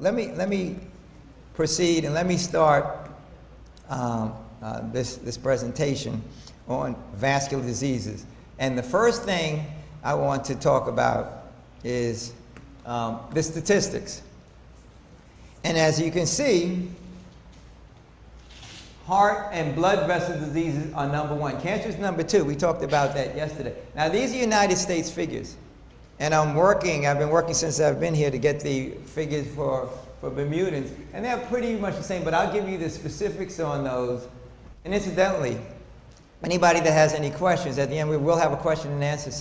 let me proceed and let me start this presentation on vascular diseases. And the first thing I want to talk about is the statistics. And as you can see, heart and blood vessel diseases are number one. Cancer is number two. We talked about that yesterday. Now, these are United States figures. And I've been working since I've been here to get the figures for Bermudans. And they're pretty much the same, but I'll give you the specifics on those. And incidentally, anybody that has any questions, at the end we will have a question and answer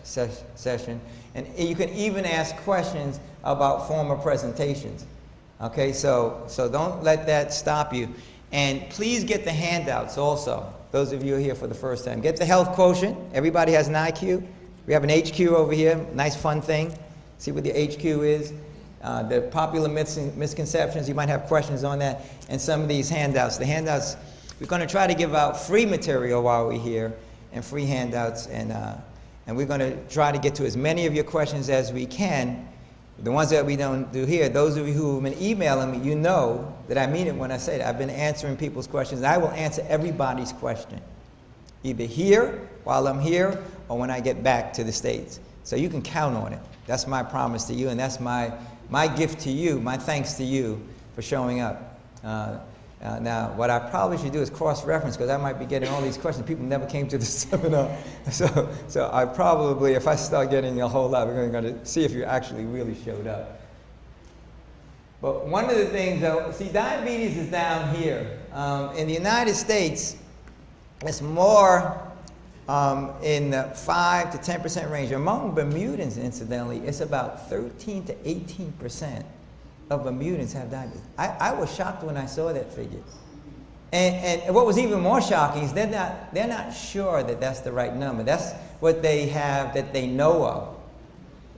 session. And you can even ask questions about former presentations. Okay, so don't let that stop you. And please get the handouts also. Those of you who are here for the first time. Get the health quotient. Everybody has an IQ. We have an HQ over here. Nice fun thing. See what the HQ is. The popular myths and misconceptions. You might have questions on that. And some of these handouts. The handouts, we're going to try to give out free material while we're here. And free handouts. And we're going to try to get to as many of your questions as we can. The ones that we don't do here, those of you who have been emailing me, you know that I mean it when I say that. I've been answering people's questions, and I will answer everybody's question, either here, while I'm here, or when I get back to the States. So you can count on it. That's my promise to you, and that's my gift to you, my thanks to you for showing up. Now, what I probably should do is cross-reference, because I might be getting all these questions. People never came to the seminar. So I probably, if I start getting a whole lot, we're going to see if you actually really showed up. But one of the things, though, see, diabetes is down here. In the United States, it's more in the 5 to 10% range. Among Bermudans, incidentally, it's about 13 to 18% of Bermudans have diabetes. I was shocked when I saw that figure. And what was even more shocking is they're not sure that that's the right number. That's what they have that they know of.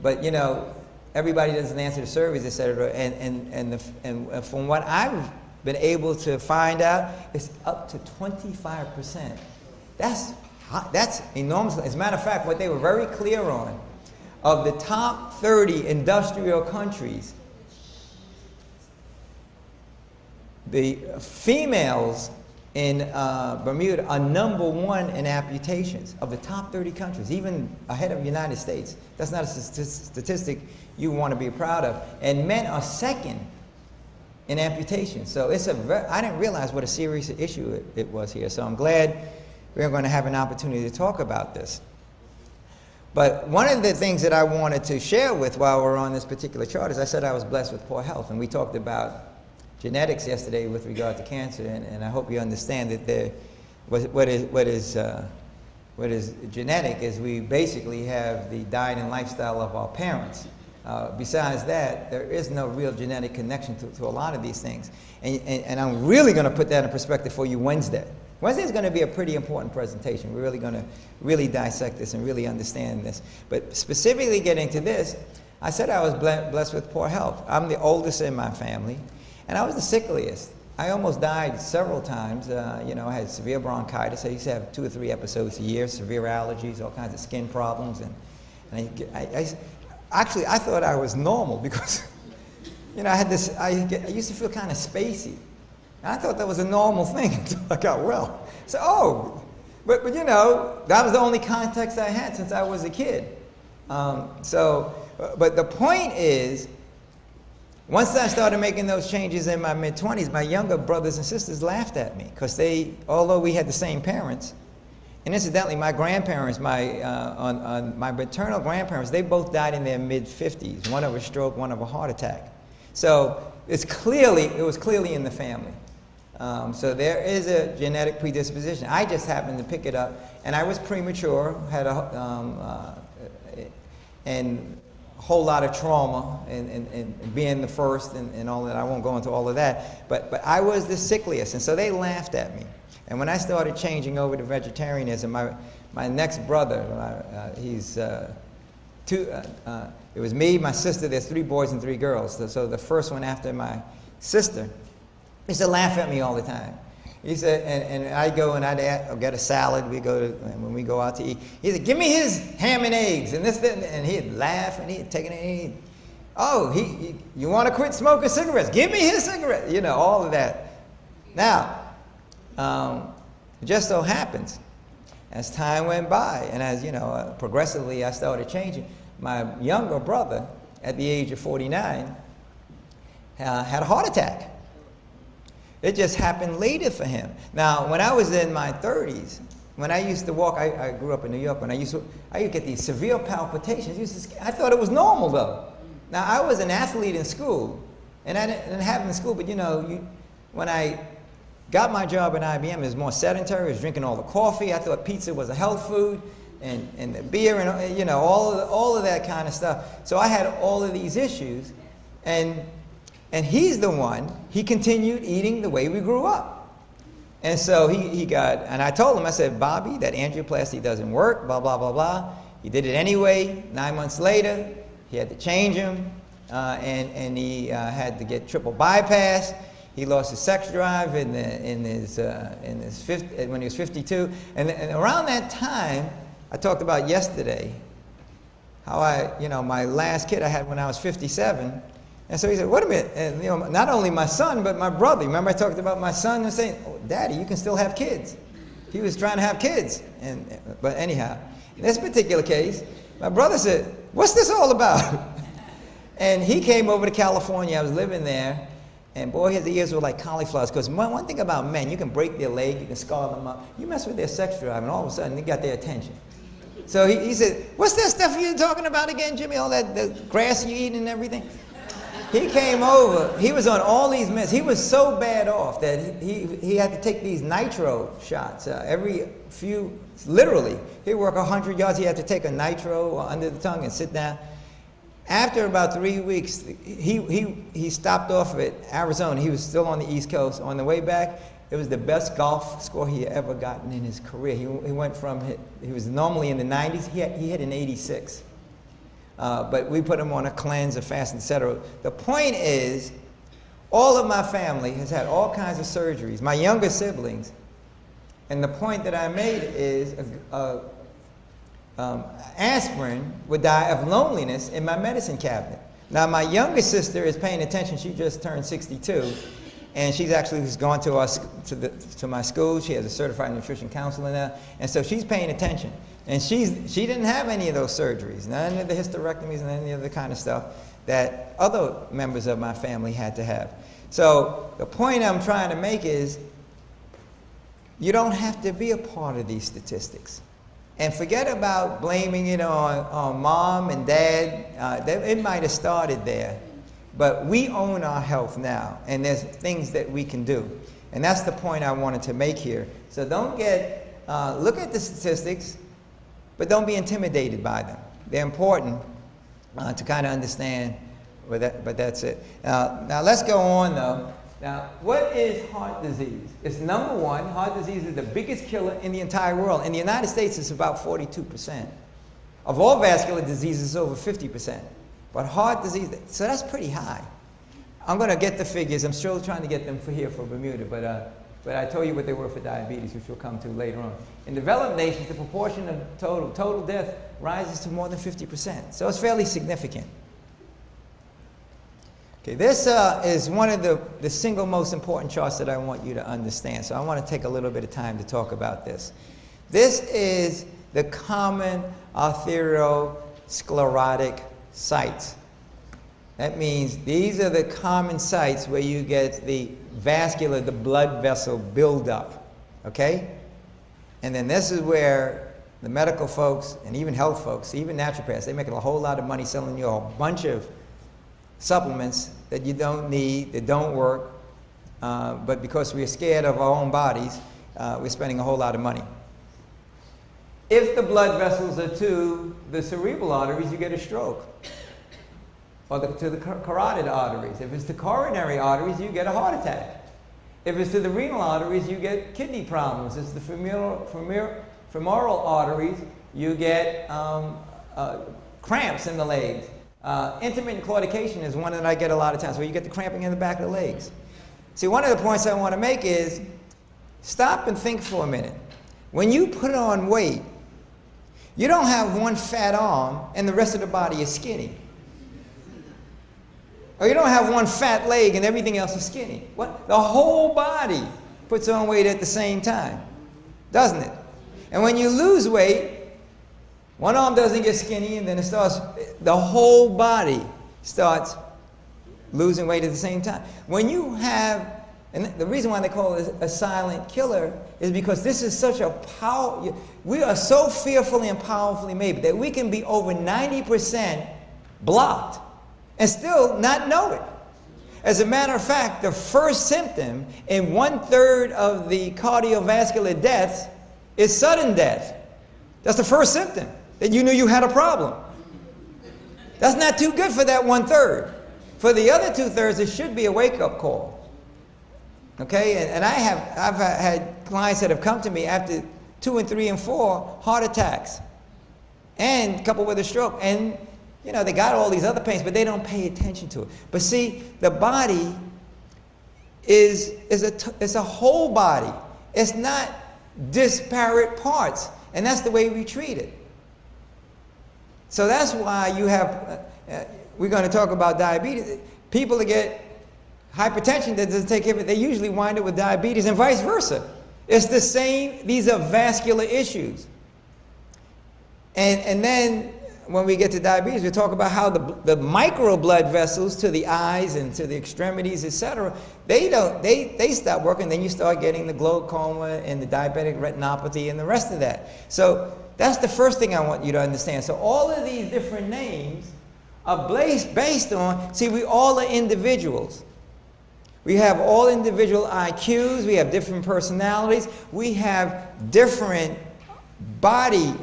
But you know, everybody doesn't answer the surveys, etc. And from what I've been able to find out, it's up to 25%. That's enormous. As a matter of fact, what they were very clear on, of the top 30 industrial countries, the females in Bermuda are number one in amputations of the top 30 countries, even ahead of the United States. That's not a statistic you want to be proud of. And men are second in amputations. So it's I didn't realize what a serious issue it was here. So I'm glad we're going to have an opportunity to talk about this. But one of the things that I wanted to share with while we're on this particular chart is I said I was blessed with poor health, and we talked about genetics yesterday with regard to cancer, and I hope you understand that what is genetic is we basically have the diet and lifestyle of our parents. Besides that, there is no real genetic connection to a lot of these things. And I'm really going to put that in perspective for you Wednesday. Wednesday is going to be a pretty important presentation. We're really going to really dissect this and really understand this. But specifically getting to this, I said I was blessed with poor health. I'm the oldest in my family. And I was the sickliest. I almost died several times. You know, I had severe bronchitis. I used to have 2 or 3 episodes a year, severe allergies, all kinds of skin problems. And actually, I thought I was normal because, you know, I used to feel kind of spacey. And I thought that was a normal thing until I got well. So, but you know, that was the only context I had since I was a kid. But the point is, once I started making those changes in my mid-20s, my younger brothers and sisters laughed at me because although we had the same parents, and incidentally, my grandparents, my maternal grandparents, they both died in their mid-50s. One of a stroke, one of a heart attack. So it was clearly in the family. So there is a genetic predisposition. I just happened to pick it up, and I was premature, had and whole lot of trauma and being the first and all that. I won't go into all of that, but I was the sickliest, and so they laughed at me. And when I started changing over to vegetarianism, my next brother, it was me, my sister, there's 3 boys and 3 girls, so the first one after my sister, he used to laugh at me all the time. He said, and I'd go and I'd get a salad. When we go out to eat, he said, "Give me his ham and eggs," and this, and he'd laugh, and he'd take it, Oh, you want to quit smoking cigarettes? Give me his cigarette. You know, all of that. Now, it just so happens, as time went by, and as, you know, progressively I started changing, my younger brother, at the age of 49, had a heart attack. It just happened later for him. Now, when I was in my 30s, when I used to walk, I grew up in New York, I used to get these severe palpitations. I thought it was normal, though. Now, I was an athlete in school, and I didn't have it in school, but, you know, when I got my job at IBM, it was more sedentary. I was drinking all the coffee. I thought pizza was a health food, and the beer, and, you know, all of that kind of stuff. So I had all of these issues, and he's the one, he continued eating the way we grew up. And so he got, and I told him, I said, Bobby, that angioplasty doesn't work, blah, blah, blah, blah. He did it anyway. 9 months later, he had to change him, and he had to get triple bypass. He lost his sex drive when he was 52. And around that time, I talked about yesterday, how my last kid I had when I was 57. And so he said, wait a minute, and, you know, not only my son, but my brother. Remember I talked about my son and saying, oh, Daddy, you can still have kids. He was trying to have kids. But anyhow, in this particular case, my brother said, what's this all about? And he came over to California. I was living there. And boy, his ears were like cauliflowers. Because one thing about men, you can break their leg, you can scar them up. You mess with their sex drive, and all of a sudden, you got their attention. So he said, what's that stuff you're talking about again, Jimmy? All that the grass you eat and everything? He came over, he was on all these meds. He was so bad off that he had to take these nitro shots every few, literally. He'd work 100 yards, he had to take a nitro under the tongue and sit down. After about 3 weeks, he stopped off at Arizona. He was still on the East Coast. On the way back, it was the best golf score he had ever gotten in his career. He went from, he was normally in the 90s, he hit an 86. But we put him on a cleanse, a fast, etc. The point is, all of my family has had all kinds of surgeries, my younger siblings, and the point that I made is aspirin would die of loneliness in my medicine cabinet. Now my younger sister is paying attention. She just turned 62, and she's actually gone to my school. She has a certified nutrition counselor now, and so she's paying attention. And she didn't have any of those surgeries, none of the hysterectomies and any of the kind of stuff that other members of my family had to have. So the point I'm trying to make is, you don't have to be a part of these statistics. And forget about blaming it on mom and dad. It might have started there. But we own our health now, and there's things that we can do. And that's the point I wanted to make here. So don't look at the statistics, but don't be intimidated by them. They're important to kind of understand, but that's it. Now let's go on though. Now, what is heart disease? It's number one. Heart disease is the biggest killer in the entire world. In the United States, it's about 42%. Of all vascular diseases, it's over 50%. But heart disease, so that's pretty high. I'm going to get the figures. I'm still trying to get them here for Bermuda, but I told you what they were for diabetes, which we'll come to later on. In developed nations, the proportion of total death rises to more than 50%. So it's fairly significant. Okay, this is one of the single most important charts that I want you to understand. So I want to take a little bit of time to talk about this. This is the common arteriosclerotic sites. That means these are the common sites where you get the blood vessel buildup, okay? And then this is where the medical folks and even health folks, even naturopaths, they make a whole lot of money selling you a bunch of supplements that you don't need, that don't work, but because we're scared of our own bodies, we're spending a whole lot of money. If the blood vessels are to the cerebral arteries, you get a stroke. Or to the carotid arteries. If it's to coronary arteries, you get a heart attack. If it's to the renal arteries, you get kidney problems. If it's the femoral arteries, you get cramps in the legs. Intermittent claudication is one that I get a lot of times, where you get the cramping in the back of the legs. See, one of the points I want to make is, stop and think for a minute. When you put on weight, you don't have one fat arm and the rest of the body is skinny. Or you don't have one fat leg and everything else is skinny. What? The whole body puts on weight at the same time, doesn't it? And when you lose weight, one arm doesn't get skinny and then the whole body starts losing weight at the same time. When you have, and the reason why they call it a silent killer is because this is such a power, we are so fearfully and powerfully made that we can be over 90% blocked and still not know it. As a matter of fact, the first symptom in 1/3 of the cardiovascular deaths is sudden death. That's the first symptom, that you knew you had a problem. That's not too good for that 1/3. For the other 2/3, it should be a wake-up call. Okay, and I've had clients that have come to me after 2 and 3 and 4 heart attacks, and coupled with a stroke, and you know, they got all these other pains, but they don't pay attention to it. But see, the body is a whole body. It's not disparate parts, and that's the way we treat it. So that's why you have, we're going to talk about diabetes. People that get hypertension that doesn't take care of it, they usually wind up with diabetes and vice versa. It's the same, these are vascular issues. And then when we get to diabetes, we talk about how the micro blood vessels to the eyes and to the extremities, etc., they stop working, then you start getting the glaucoma and the diabetic retinopathy and the rest of that. So that's the first thing I want you to understand. So all of these different names are based on, see, we all are individuals. We have all individual IQs, we have different personalities, we have different body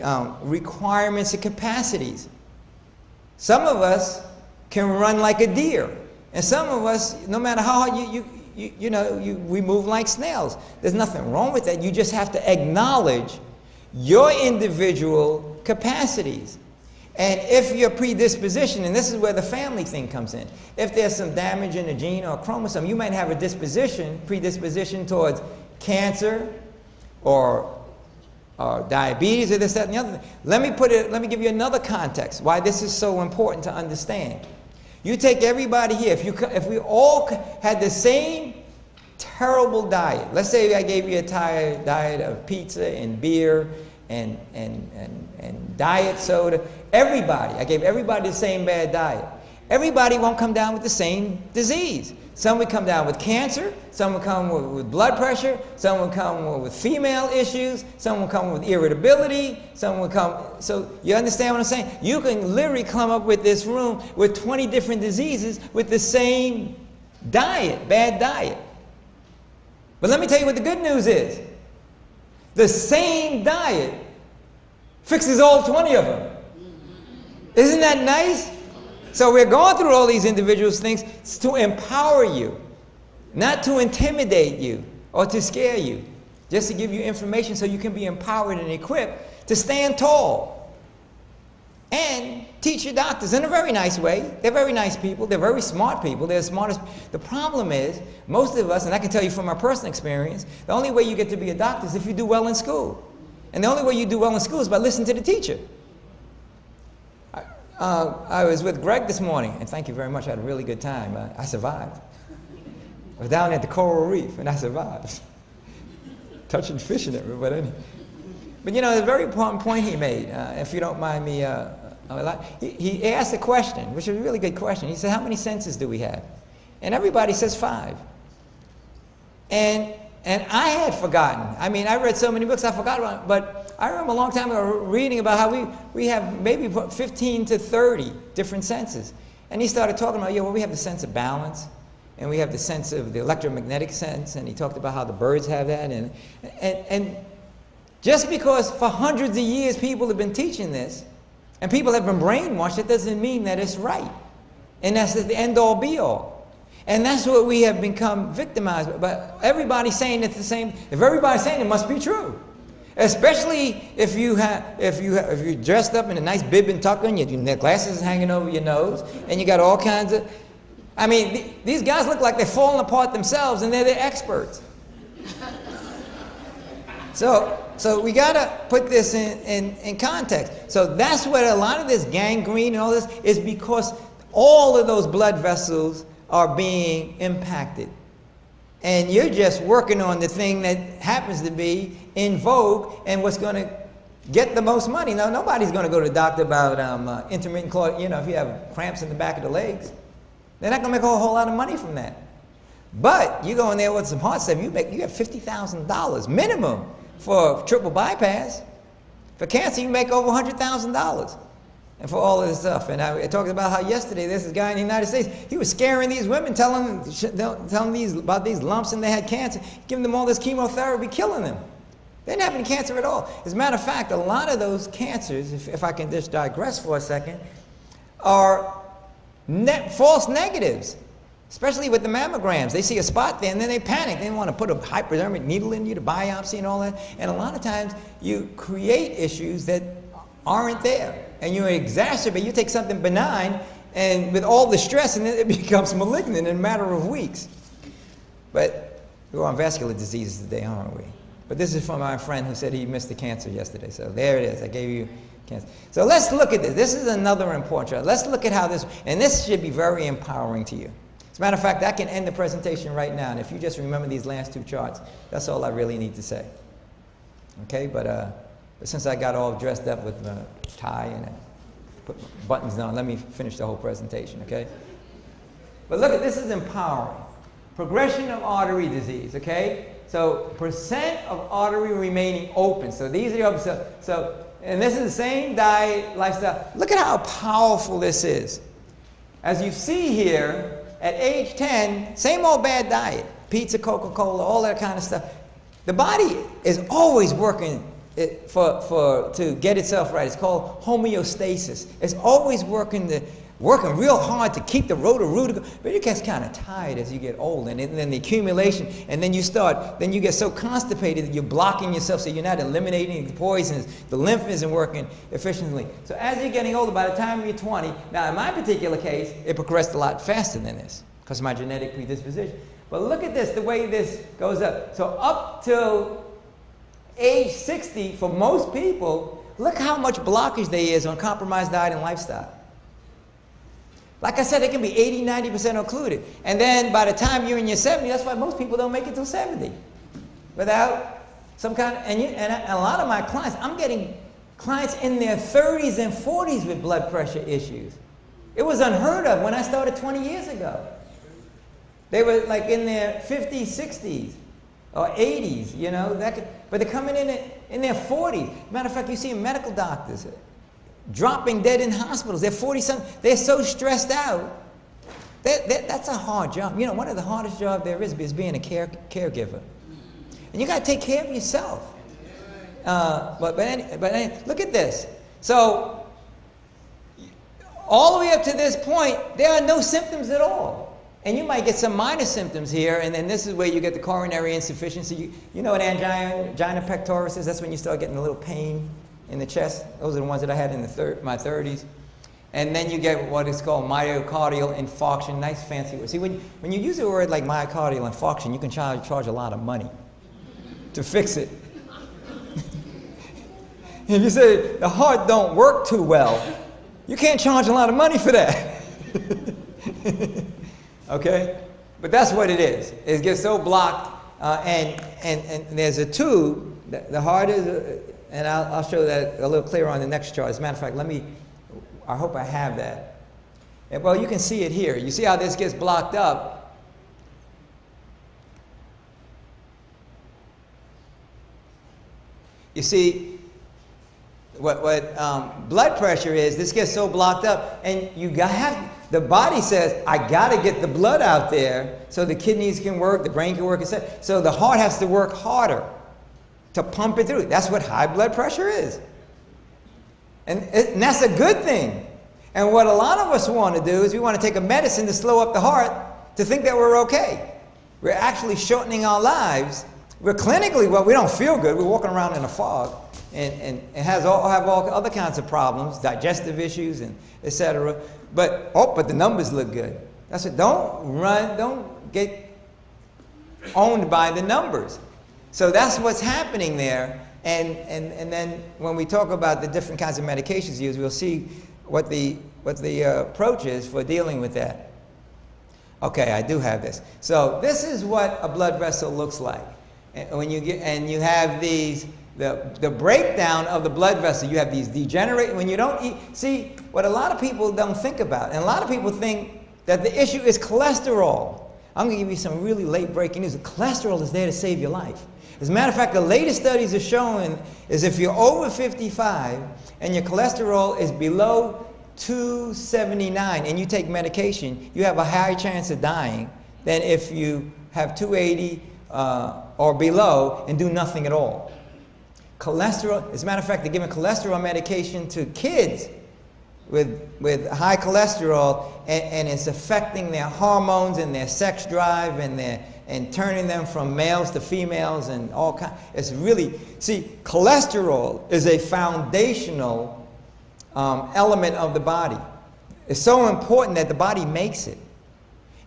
requirements and capacities. Some of us can run like a deer, and some of us, no matter how hard we move like snails. There's nothing wrong with that. You just have to acknowledge your individual capacities. And if your predisposition, and this is where the family thing comes in, if there's some damage in a gene or a chromosome, you might have a predisposition towards cancer or diabetes or this, that, and the other thing. Let me give you another context why this is so important to understand. You take everybody here, if we all had the same terrible diet, let's say I gave you a diet of pizza and beer and diet soda, I gave everybody the same bad diet. Everybody won't come down with the same disease. Some would come down with cancer, some would come with blood pressure, some would come with female issues, some would come with irritability, some would come, so you understand what I'm saying? You can literally come up with this room with 20 different diseases with the same diet, bad diet. But let me tell you what the good news is. The same diet fixes all 20 of them. Isn't that nice? So we're going through all these individual things to empower you, not to intimidate you or to scare you, just to give you information so you can be empowered and equipped to stand tall and teach your doctors in a very nice way. They're very nice people. They're very smart people. They're the smartest. The problem is, most of us, and I can tell you from my personal experience, the only way you get to be a doctor is if you do well in school. And the only way you do well in school is by listening to the teacher. I was with Greg this morning, and thank you very much. I had a really good time. I survived. I was down at the coral reef, and I survived. Touching fish in it, but anyway. But you know, the very important point he made, if you don't mind me, he asked a question, which is a really good question. He said, how many senses do we have? And everybody says 5. And I had forgotten. I mean, I read so many books, I forgot about it. But I remember a long time ago reading about how we have maybe 15 to 30 different senses. And he started talking about, well, we have the sense of balance, and we have the sense of the electromagnetic sense, and he talked about how the birds have that. And just because for hundreds of years people have been teaching this, and people have been brainwashed, it doesn't mean that it's right. And that's the end-all be-all. And that's what we have become victimized by. But everybody's saying it's the same. If everybody's saying it, must be true. Especially if you're dressed up in a nice bib and tucker and your glasses hanging over your nose, and you got all kinds of, I mean, these guys look like they're falling apart themselves, and they're the experts. So we got to put this in context. So that's what a lot of this gangrene and all this is, because all of those blood vessels are being impacted. And you're just working on the thing that happens to be in vogue and what's going to get the most money. Now, nobody's going to go to the doctor about intermittent claudication. You know, if you have cramps in the back of the legs, they're not going to make a whole lot of money from that. But you go in there with some heart stuff, you have $50,000 minimum for triple bypass. For cancer, you make over $100,000. And for all of this stuff. And I talked about how yesterday there's this guy in the United States, he was scaring these women, telling these about these lumps and they had cancer, giving them all this chemotherapy, killing them. They didn't have any cancer at all. As a matter of fact, a lot of those cancers, if I can just digress for a second, are false negatives, especially with the mammograms. They see a spot there and then they panic. They want to put a hypodermic needle in you to biopsy and all that. And a lot of times you create issues that aren't there. And you exacerbate, you take something benign and with all the stress and then it becomes malignant in a matter of weeks. But we're on vascular diseases today, aren't we? But this is from our friend who said he missed the cancer yesterday. So there it is. I gave you cancer. So let's look at this. This is another important chart. Let's look at how this, and this should be very empowering to you. As a matter of fact, I can end the presentation right now. And if you just remember these last two charts, that's all I really need to say. Okay, but since I got all dressed up with a tie and I put buttons on, let me finish the whole presentation, okay? But look at this, is empowering. Progression of artery disease, okay? So percent of artery remaining open. So these are the and this is the same diet, lifestyle. Look at how powerful this is. As you see here, at age 10, same old bad diet. Pizza, Coca-Cola, all that kind of stuff. The body is always working to get itself right. It's called homeostasis. It's always working real hard to keep the rotor-rooter, but it gets kind of tired as you get old, and then the accumulation, and then you get so constipated that you're blocking yourself, so you're not eliminating the poisons, the lymph isn't working efficiently. So as you're getting older, by the time you're 20, now in my particular case, it progressed a lot faster than this, because of my genetic predisposition. But look at this, the way this goes up. So up till age 60, for most people, look how much blockage there is on compromised diet and lifestyle. Like I said, it can be 80, 90% occluded. And then by the time you're in your 70s, that's why most people don't make it till 70. Without some kind of, and a lot of my clients, I'm getting clients in their 30s and 40s with blood pressure issues. It was unheard of when I started 20 years ago. They were like in their 50s, 60s, or 80s, you know, but they're coming in their 40s. Matter of fact, you see medical doctors dropping dead in hospitals. They're 40-something. They're so stressed out. That's a hard job. You know, one of the hardest jobs there is being a caregiver. And you got to take care of yourself. But look at this. So all the way up to this point, there are no symptoms at all. And you might get some minor symptoms here, and then this is where you get the coronary insufficiency. You know what angina pectoris is? That's when you start getting a little pain in the chest. Those are the ones that I had in my 30s. And then you get what is called myocardial infarction. Nice fancy word. See, when you use a word like myocardial infarction, you can charge a lot of money to fix it. If you say the heart don't work too well, you can't charge a lot of money for that. Okay? But that's what it is. It gets so blocked, and there's a tube. The heart is, and I'll show that a little clearer on the next chart. As a matter of fact, I hope I have that. And, well, you can see it here. You see how this gets blocked up? You see, what blood pressure is, this gets so blocked up, and the body says, I got to get the blood out there so the kidneys can work, the brain can work, etc. So the heart has to work harder to pump it through. That's what high blood pressure is. And that's a good thing. And what a lot of us want to do is we want to take a medicine to slow up the heart to think that we're okay. We're actually shortening our lives. We're clinically, well, we don't feel good. We're walking around in a fog and have all other kinds of problems, digestive issues, and etc. But the numbers look good. That's it. Don't get owned by the numbers. So that's what's happening there. And then when we talk about the different kinds of medications used, we'll see what the approach is for dealing with that. Okay, I do have this. So this is what a blood vessel looks like. And when you have these, the breakdown of the blood vessel, you have these degenerate, when you don't eat, see, what a lot of people don't think about, and a lot of people think that the issue is cholesterol. I'm going to give you some really late breaking news. Cholesterol is there to save your life. As a matter of fact, the latest studies are showing is if you're over 55 and your cholesterol is below 279 and you take medication, you have a higher chance of dying than if you have 280 or below and do nothing at all. Cholesterol, as a matter of fact, they're giving cholesterol medication to kids with high cholesterol, and it's affecting their hormones and their sex drive and turning them from males to females and all kinds. It's really, see, cholesterol is a foundational element of the body. It's so important that the body makes it.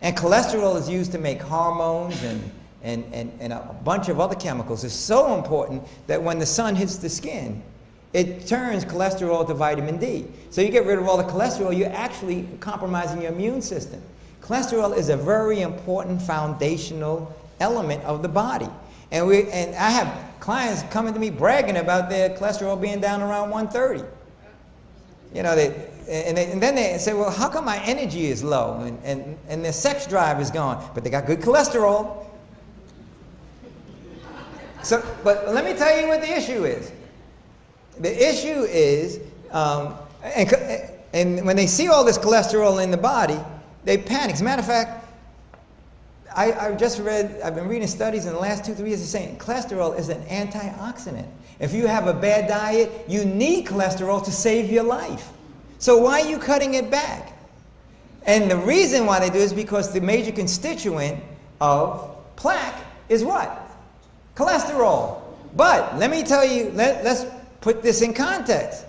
And cholesterol is used to make hormones and a bunch of other chemicals. It's so important that when the sun hits the skin, it turns cholesterol to vitamin D. So you get rid of all the cholesterol, you're actually compromising your immune system. Cholesterol is a very important foundational element of the body. And I have clients coming to me bragging about their cholesterol being down around 130. You know, and then they say, well, how come my energy is low and their sex drive is gone, but they got good cholesterol. So, but let me tell you what the issue is. The issue is, and when they see all this cholesterol in the body, they panic. As a matter of fact, I've been reading studies in the last 2-3 years saying cholesterol is an antioxidant. If you have a bad diet, you need cholesterol to save your life. So why are you cutting it back? And the reason why they do is because the major constituent of plaque is what? Cholesterol. But let me tell you, let's put this in context.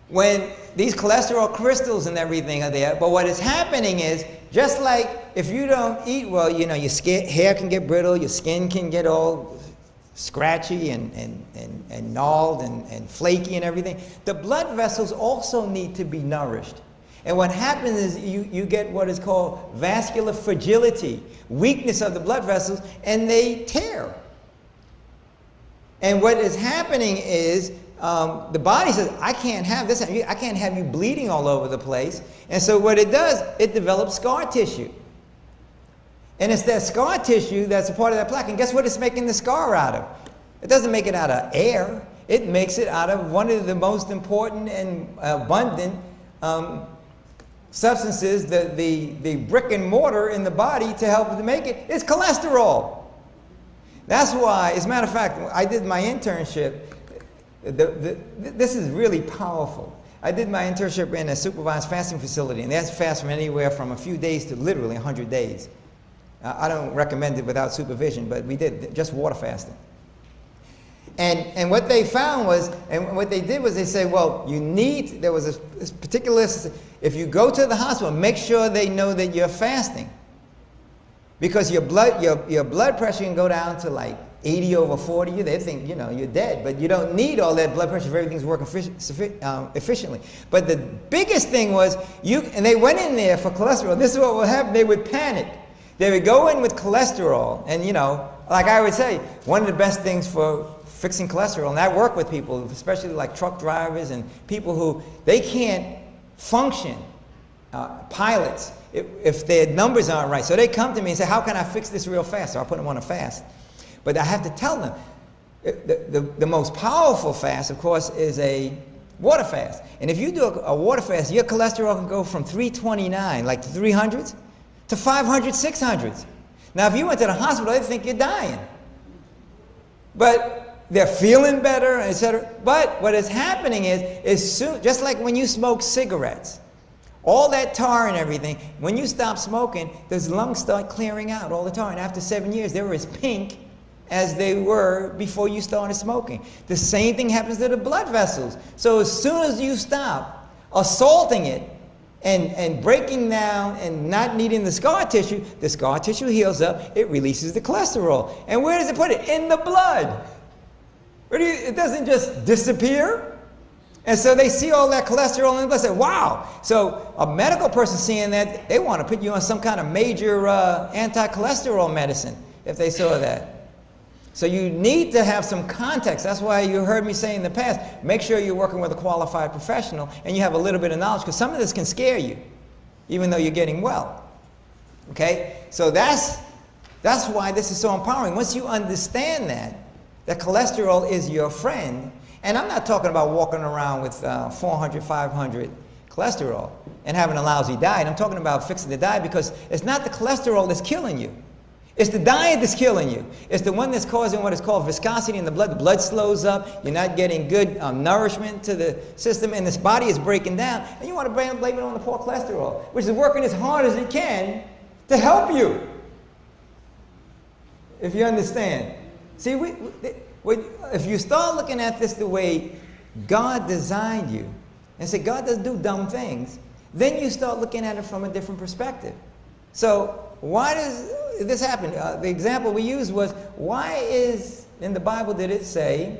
When these cholesterol crystals and everything are there, but what is happening is, just like if you don't eat well, you know, your hair can get brittle, your skin can get all scratchy and gnawed and flaky and everything. The blood vessels also need to be nourished. And what happens is you get what is called vascular fragility, weakness of the blood vessels, and they tear. And what is happening is the body says, I can't have this, I can't have you bleeding all over the place. And so what it does, it develops scar tissue. And it's that scar tissue that's a part of that plaque. And guess what it's making the scar out of? It doesn't make it out of air. It makes it out of one of the most important and abundant substances, the brick and mortar in the body to help to make it is cholesterol. That's why, as a matter of fact, I did my internship. This is really powerful. I did my internship in a supervised fasting facility, and that's fast from anywhere from a few days to literally 100 days. I don't recommend it without supervision, but we did just water fasting. And what they found was, and what they did was they said, well, there was this particular, if you go to the hospital, make sure they know that you're fasting. Because your blood pressure can go down to like 80 over 40. They think, you know, you're dead. But you don't need all that blood pressure if everything's working efficiently. But the biggest thing was, and they went in there for cholesterol. This is what would happen. They would panic. They would go in with cholesterol. And, you know, like I would say, one of the best things for fixing cholesterol, and I work with people, especially like truck drivers and people who, they can't function, pilots, if their numbers aren't right. So they come to me and say, how can I fix this real fast? So I put them on a fast. But I have to tell them, the most powerful fast, of course, is a water fast. And if you do a water fast, your cholesterol can go from 329, like the 300s, to 500, 600s. Now, if you went to the hospital, they'd think you're dying. But they're feeling better, etc. But what is happening is soon, just like when you smoke cigarettes, all that tar and everything, when you stop smoking, those lungs start clearing out all the tar. And after 7 years, they were as pink as they were before you started smoking. The same thing happens to the blood vessels. So as soon as you stop assaulting it and breaking down and not needing the scar tissue heals up, it releases the cholesterol. And where does it put it? In the blood. It doesn't just disappear. And so they see all that cholesterol in the blood and say, wow. So a medical person seeing that, they want to put you on some kind of major anti-cholesterol medicine if they saw that. So you need to have some context. That's why you heard me say in the past, make sure you're working with a qualified professional and you have a little bit of knowledge, because some of this can scare you, even though you're getting well. Okay? So that's why this is so empowering. Once you understand that cholesterol is your friend. And I'm not talking about walking around with 400, 500 cholesterol and having a lousy diet. I'm talking about fixing the diet, because it's not the cholesterol that's killing you. It's the diet that's killing you. It's the one that's causing what is called viscosity in the blood. The blood slows up. You're not getting good nourishment to the system, and this body is breaking down. And you want to blame it on the poor cholesterol, which is working as hard as it can to help you. If you understand. See, if you start looking at this the way God designed you, and say God doesn't do dumb things, then you start looking at it from a different perspective. So why does this happen? The example we used was, why is, in the Bible did it say,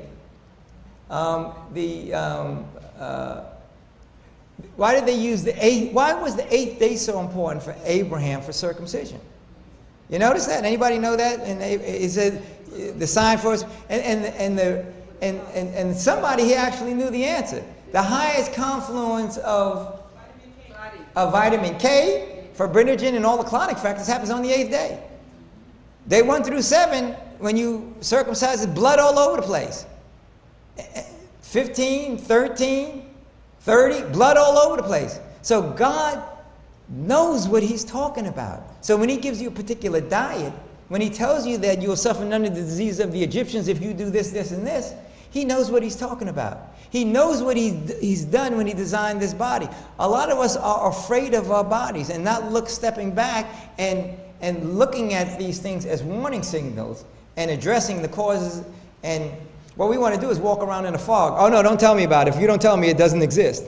why did they use why was the 8th day so important for Abraham for circumcision? You notice that? Anybody know that? And he said, the sign for us, and somebody here actually knew the answer. The highest confluence of vitamin K, fibrinogen, and all the clotting factors happens on the 8th day. Day 1 through 7, when you circumcise, there's blood all over the place. 15, 13, 30, blood all over the place. So God knows what he's talking about. So when he gives you a particular diet, when he tells you that you will suffer none of the disease of the Egyptians if you do this, this, and this, he knows what he's talking about. He knows what he's done when he designed this body. A lot of us are afraid of our bodies and not stepping back and looking at these things as warning signals and addressing the causes. And what we want to do is walk around in a fog. Oh no, don't tell me about it. If you don't tell me, it doesn't exist.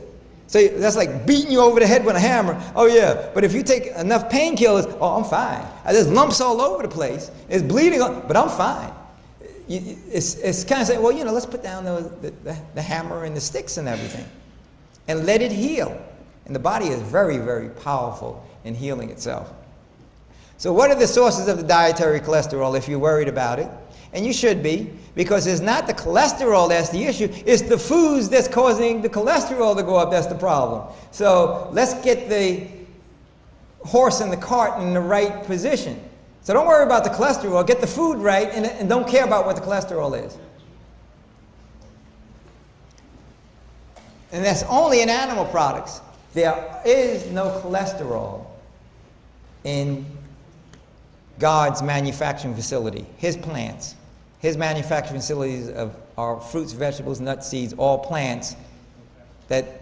So that's like beating you over the head with a hammer. Oh yeah, but if you take enough painkillers, oh, I'm fine. There's lumps all over the place. It's bleeding, but I'm fine. It's kind of saying, well, let's put down the hammer and the sticks and everything and let it heal. And the body is very, very powerful in healing itself. So what are the sources of the dietary cholesterol if you're worried about it? And you should be, because it's not the cholesterol that's the issue, it's the foods that's causing the cholesterol to go up that's the problem. So let's get the horse and the cart in the right position. So don't worry about the cholesterol, get the food right, and don't care about what the cholesterol is. And that's only in animal products. There is no cholesterol in God's manufacturing facility, his plants. His manufacturing facilities are fruits, vegetables, nuts, seeds, all plants that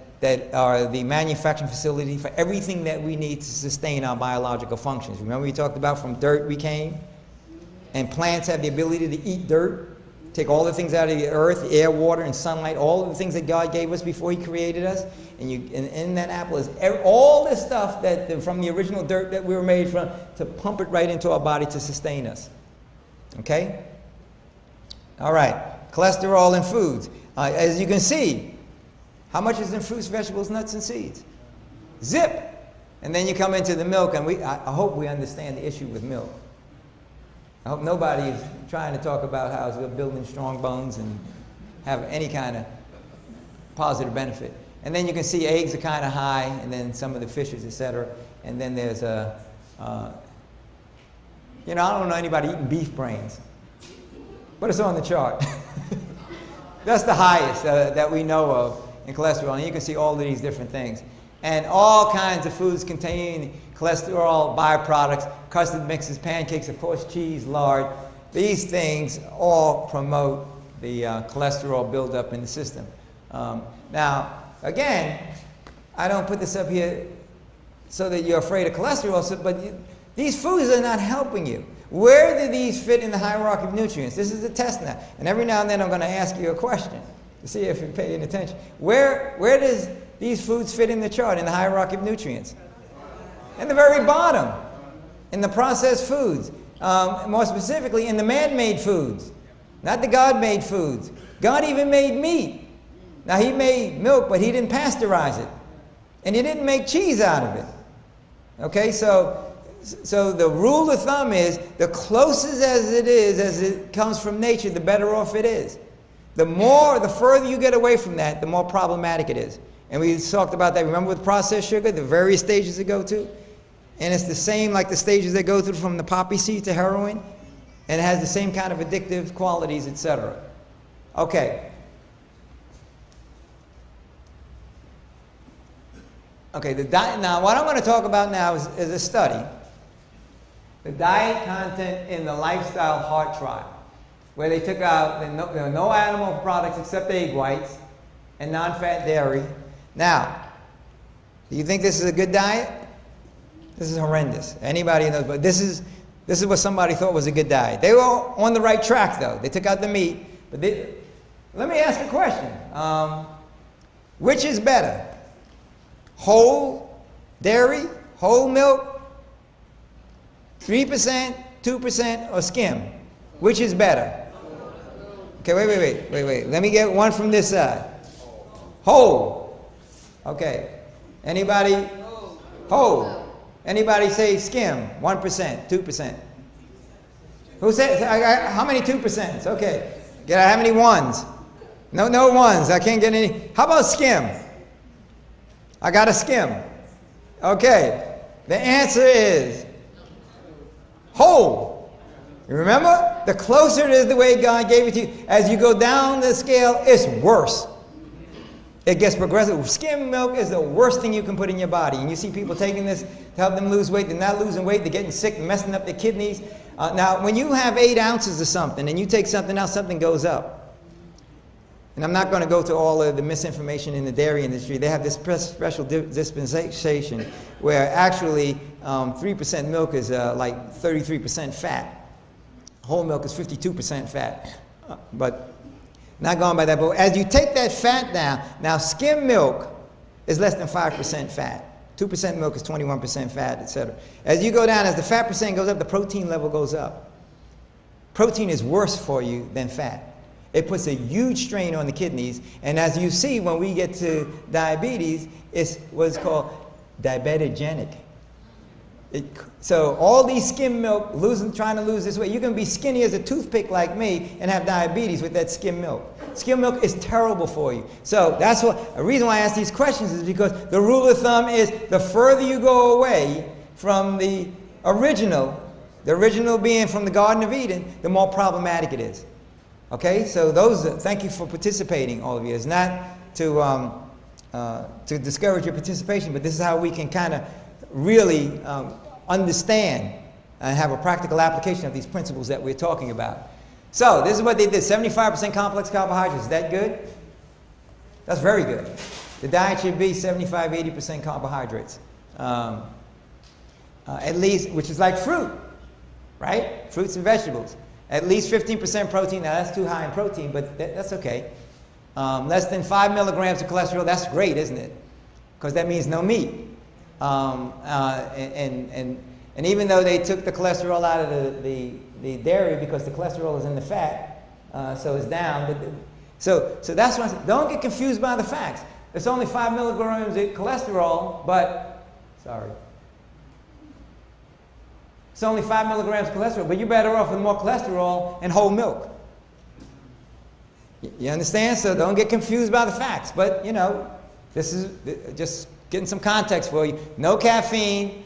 are the manufacturing facility for everything that we need to sustain our biological functions. Remember we talked about from dirt we came? And plants have the ability to eat dirt, take all the things out of the earth, air, water, and sunlight, all of the things that God gave us before he created us. And in that apple is all this stuff from the original dirt that we were made from, to pump it right into our body to sustain us. Okay? All right, cholesterol in foods. As you can see, how much is in fruits, vegetables, nuts, and seeds? Zip! And then you come into the milk, and I hope we understand the issue with milk. I hope nobody is trying to talk about how we're building strong bones and have any kind of positive benefit. And then you can see eggs are kind of high, and then some of the fishes, etc. And then there's I don't know anybody eating beef brains. But it's on the chart. That's the highest that we know of in cholesterol. And you can see all of these different things. And all kinds of foods contain cholesterol byproducts, custard mixes, pancakes, of course, cheese, lard. These things all promote the cholesterol buildup in the system. Now, again, I don't put this up here so that you're afraid of cholesterol, but these foods are not helping you. Where do these fit in the hierarchy of nutrients? This is a test now. And every now and then I'm going to ask you a question to see if you're paying attention. Where does these foods fit in the chart, in the hierarchy of nutrients? In the very bottom, in the processed foods. More specifically, in the man-made foods, not the God-made foods. God even made meat. Now, he made milk, but he didn't pasteurize it. And he didn't make cheese out of it. Okay, so the rule of thumb is the closest as it comes from nature, the better off it is. The further you get away from that, the more problematic it is. And we talked about that. Remember with processed sugar, the various stages it go to? And it's the same like the stages they go through from the poppy seed to heroin. And it has the same kind of addictive qualities, etc. Okay. Okay, the diet. Now, what I'm going to talk about now is a study. The diet content in the lifestyle heart trial, where they took out there were no animal products except egg whites and non-fat dairy. Now, do you think this is a good diet? This is horrendous. Anybody knows, but this is what somebody thought was a good diet. They were on the right track, though. They took out the meat, but let me ask a question. Which is better? Whole dairy, whole milk, 3%, 2%, or skim? Which is better? Okay, wait. Let me get one from this side. Whole. Okay. Anybody? Whole. Anybody say skim? 1%, 2%. Who said? How many 2%? Okay. How many ones? No ones. I can't get any. How about skim? I got a skim. Okay. The answer is whole. You remember? The closer it is the way God gave it to you. As you go down the scale, it's worse. It gets progressive. Skim milk is the worst thing you can put in your body. And you see people taking this to help them lose weight. They're not losing weight. They're getting sick, messing up their kidneys. Now, when you have 8 ounces of something and you take something else, something goes up. And I'm not going to go to all of the misinformation in the dairy industry. They have this special dispensation where actually 3% milk is like 33% fat. Whole milk is 52% fat. But not going by that. But as you take that fat down, now skim milk is less than 5% fat. 2% milk is 21% fat, etc. As you go down, as the fat percent goes up, the protein level goes up. Protein is worse for you than fat. It puts a huge strain on the kidneys. And as you see, when we get to diabetes, it's what's called diabetogenic. So all these skim milk, trying to lose this weight, you can be skinny as a toothpick like me and have diabetes with that skim milk. Skim milk is terrible for you. So that's what, the reason why I ask these questions is because the rule of thumb is the further you go away from the original being from the Garden of Eden, the more problematic it is. Okay, so thank you for participating, all of you. It's not to discourage your participation, but this is how we can kind of really understand and have a practical application of these principles that we're talking about. So this is what they did, 75% complex carbohydrates. Is that good? That's very good. The diet should be 75, 80% carbohydrates. At least, which is like fruit, right? Fruits and vegetables. At least 15% protein. Now that's too high in protein, but that's okay. Less than 5 milligrams of cholesterol. That's great, isn't it? Because that means no meat. And even though they took the cholesterol out of the dairy because the cholesterol is in the fat, so it's down. So that's why I said, don't get confused by the facts. It's only 5 milligrams of cholesterol, but it's only 5 milligrams of cholesterol, but you're better off with more cholesterol and whole milk. You understand? So don't get confused by the facts. But, this is just getting some context for you. No caffeine.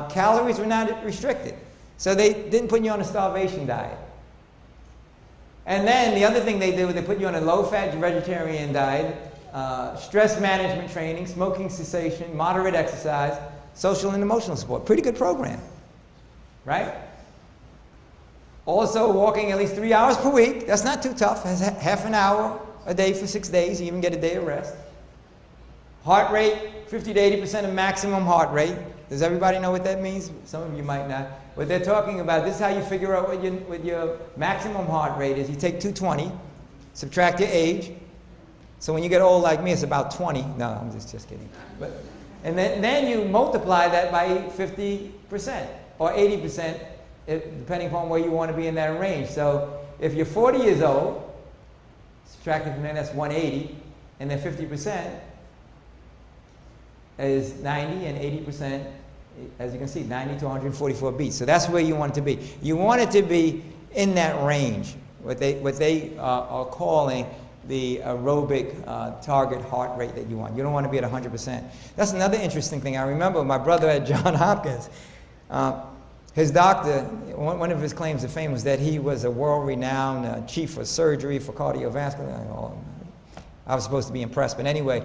Calories were not restricted. So they didn't put you on a starvation diet. And then the other thing they did was they put you on a low-fat vegetarian diet, stress management training, smoking cessation, moderate exercise, social and emotional support. Pretty good program. Right? Also walking at least 3 hours per week. That's not too tough. That's half an hour a day for 6 days. You even get a day of rest. Heart rate, 50 to 80% of maximum heart rate. Does everybody know what that means? Some of you might not. What they're talking about, this is how you figure out what your maximum heart rate is. You take 220, subtract your age. So when you get old like me, it's about 20. No, I'm just kidding. And then you multiply that by 50%. Or 80%, depending upon where you want to be in that range. So if you're 40 years old, subtracting from there, that's 180. and then 50% is 90, and 80%, as you can see, 90 to 144 beats. So that's where you want it to be. You want it to be in that range, what they are calling the aerobic target heart rate that you want. You don't want to be at 100%. That's another interesting thing. I remember my brother at Johns Hopkins, his doctor, one of his claims of fame was that he was a world-renowned chief of surgery for cardiovascular. I was supposed to be impressed, but anyway,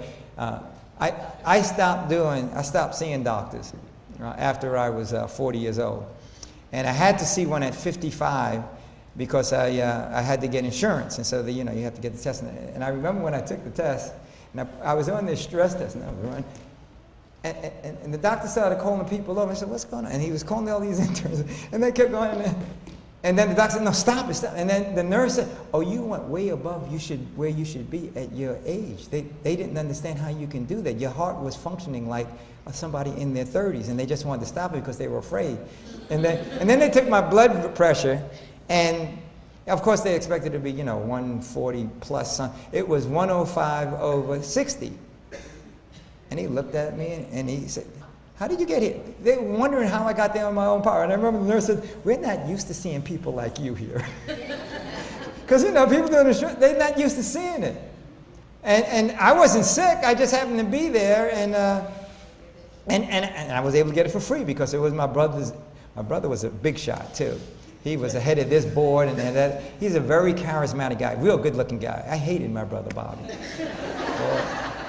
I stopped seeing doctors after I was 40 years old. And I had to see one at 55 because I had to get insurance. And so, you have to get the test. And I remember when I took the test, and I was on this stress test, and I was running, and the doctor started calling people over. I said, what's going on? And he was calling all these interns, and they kept going. And then the doctor said, no, stop it, stop. And then the nurse said, oh, you went way above where you should be at your age. They didn't understand how you can do that. Your heart was functioning like somebody in their 30s, and they just wanted to stop it because they were afraid. And then they took my blood pressure, and of course they expected it to be, 140 plus something. It was 105/60. And he looked at me and he said, how did you get here? They were wondering how I got there on my own power. And I remember the nurse said, we're not used to seeing people like you here. Because, people doing the they're not used to seeing it. And I wasn't sick. I just happened to be there. And I was able to get it for free because it was my brother's. My brother was a big shot, too. He was the head of this board. And that. He's a very charismatic guy, real good-looking guy. I hated my brother, Bobby.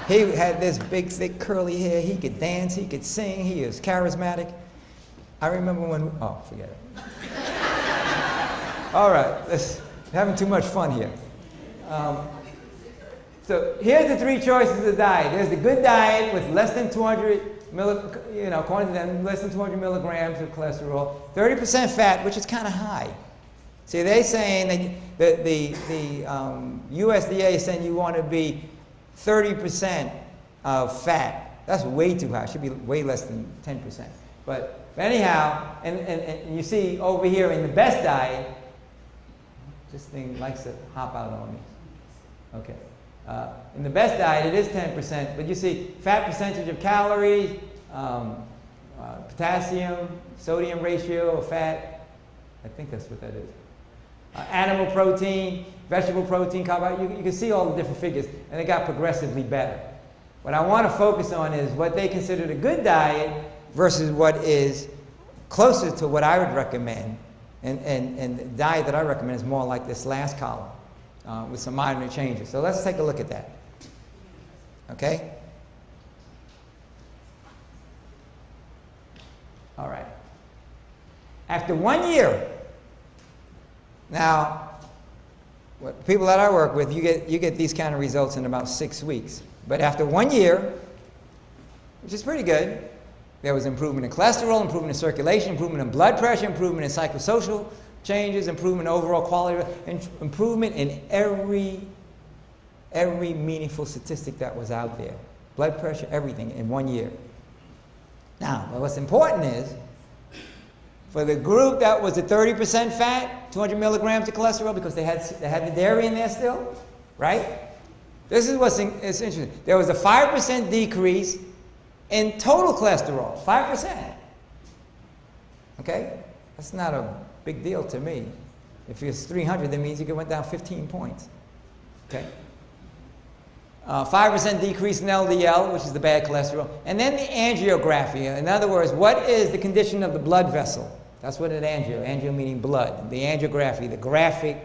He had this big, thick, curly hair. He could dance. He could sing. He was charismatic. I remember when... Oh, forget it. All right. Having too much fun here. So here's the three choices of diet. There's the good diet with less than 200 according to them, less than 200 milligrams of cholesterol. 30% fat, which is kind of high. See, they're saying that the USDA is saying you want to be 30% of fat. That's way too high. It should be way less than 10%. But anyhow, and you see over here in the best diet, this thing likes to hop out on me. Okay. In the best diet, it is 10%, but you see fat percentage of calories, potassium, sodium ratio of fat. I think that's what that is. Animal protein, vegetable protein, carbohydrate. You can see all the different figures, and they got progressively better. What I want to focus on is what they consider a good diet versus what is closer to what I would recommend. And the diet that I recommend is more like this last column with some minor changes. So let's take a look at that. Okay? All right. After 1 year, now, people that I work with, you get these kind of results in about 6 weeks. But after 1 year, which is pretty good, there was improvement in cholesterol, improvement in circulation, improvement in blood pressure, improvement in psychosocial changes, improvement in overall quality, and improvement in every meaningful statistic that was out there. Blood pressure, everything in 1 year. Now, what's important is, for the group that was at 30% fat, 200 milligrams of cholesterol, because they had the dairy in there still, right? This is what's it's interesting. There was a 5% decrease in total cholesterol, 5%. Okay? That's not a big deal to me. If it's 300, that means you went down 15 points. Okay? 5% decrease in LDL, which is the bad cholesterol. And then the angiography. In other words, what is the condition of the blood vessel? That's what an angio meaning blood. The angiography, the graphic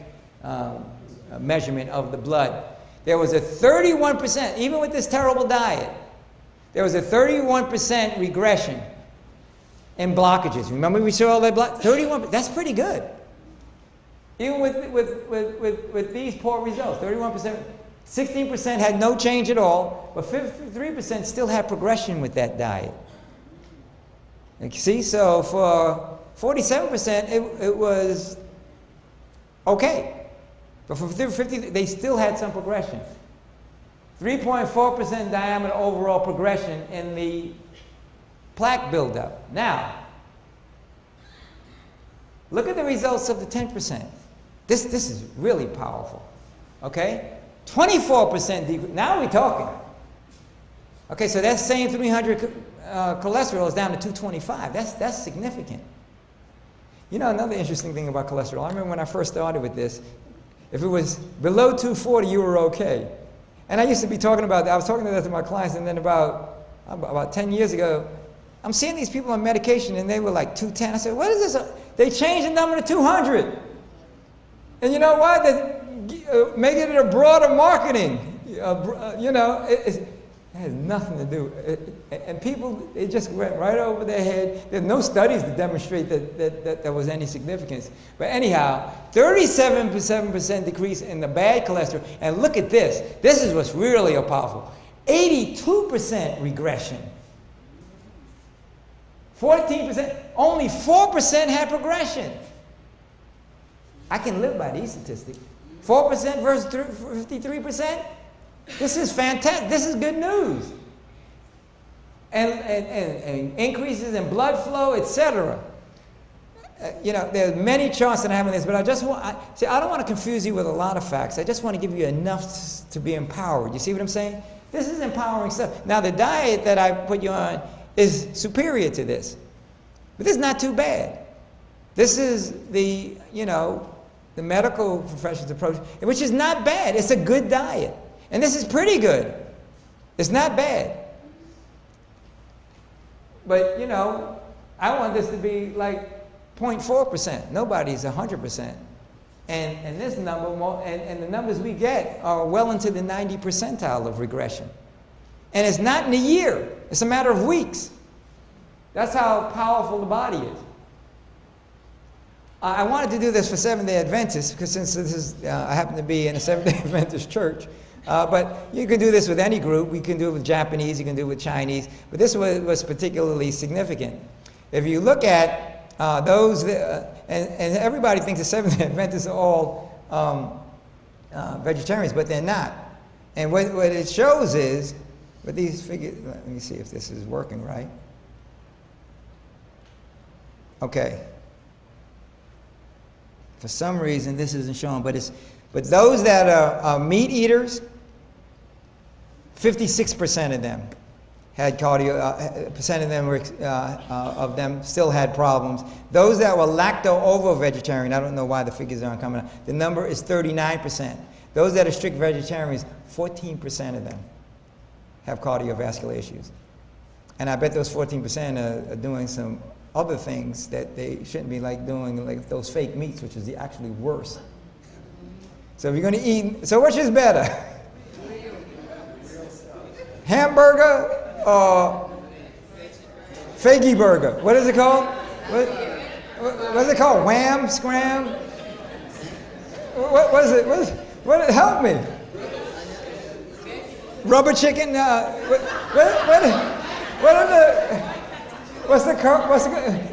measurement of the blood. There was a 31%, even with this terrible diet, there was a 31% regression in blockages. Remember we saw all that 31%, that's pretty good. Even with these poor results, 31%, 16% had no change at all, but 53% still had progression with that diet. You see, so for 47%, it was okay. But for 50, they still had some progression. 3.4% diameter overall progression in the plaque buildup. Now, look at the results of the 10%. This is really powerful. Okay? 24% decrease. Now we're talking. Okay, so that same 300 cholesterol is down to 225. That's significant. You know, another interesting thing about cholesterol, I remember when I first started with this, if it was below 240, you were okay. And I used to be talking about that. I was talking to that to my clients, and then about 10 years ago, I'm seeing these people on medication, and they were like 210. I said, what is this? They changed the number to 200. And you know what? They make it a broader marketing. You know, it has nothing to do. And people, it just went right over their head. There's no studies to demonstrate that there was any significance. But anyhow, 37% decrease in the bad cholesterol. And look at this. This is what's really powerful. 82% regression. 14%, only 4% had progression. I can live by these statistics. 4% versus 53%. This is fantastic. This is good news. And increases in blood flow, etc. You know, there's many charts that I have in this, but I don't want to confuse you with a lot of facts. I just want to give you enough to be empowered. You see what I'm saying? This is empowering stuff. Now, the diet that I put you on is superior to this. But this is not too bad. This is the medical profession's approach, which is not bad. It's a good diet. And this is pretty good. It's not bad. But, you know, I want this to be like 0.4%. Nobody's 100%. And this number, and the numbers we get are well into the 90 percentile of regression. And it's not in a year. It's a matter of weeks. That's how powerful the body is. I wanted to do this for Seventh-day Adventists, because since this is, I happen to be in a Seventh-day Adventist church. But you can do this with any group. We can do it with Japanese. You can do it with Chinese. But this was particularly significant. If you look at those, and everybody thinks the Seventh-day Adventists are all vegetarians, but they're not. And what it shows is, but these figures, let me see if this is working right. Okay. For some reason, this isn't showing, but those that are meat eaters, 56% of them had percent of them still had problems. Those that were lacto-ovo-vegetarian, I don't know why the figures aren't coming up, the number is 39%. Those that are strict vegetarians, 14% of them have cardiovascular issues. And I bet those 14% are doing some other things that they shouldn't be doing, like those fake meats, which is actually worse. So if you're going to eat, so which is better? Hamburger or fakey burger? What is it called? What is it called? Wham? Scram? What is it? Help me. Rubber chicken?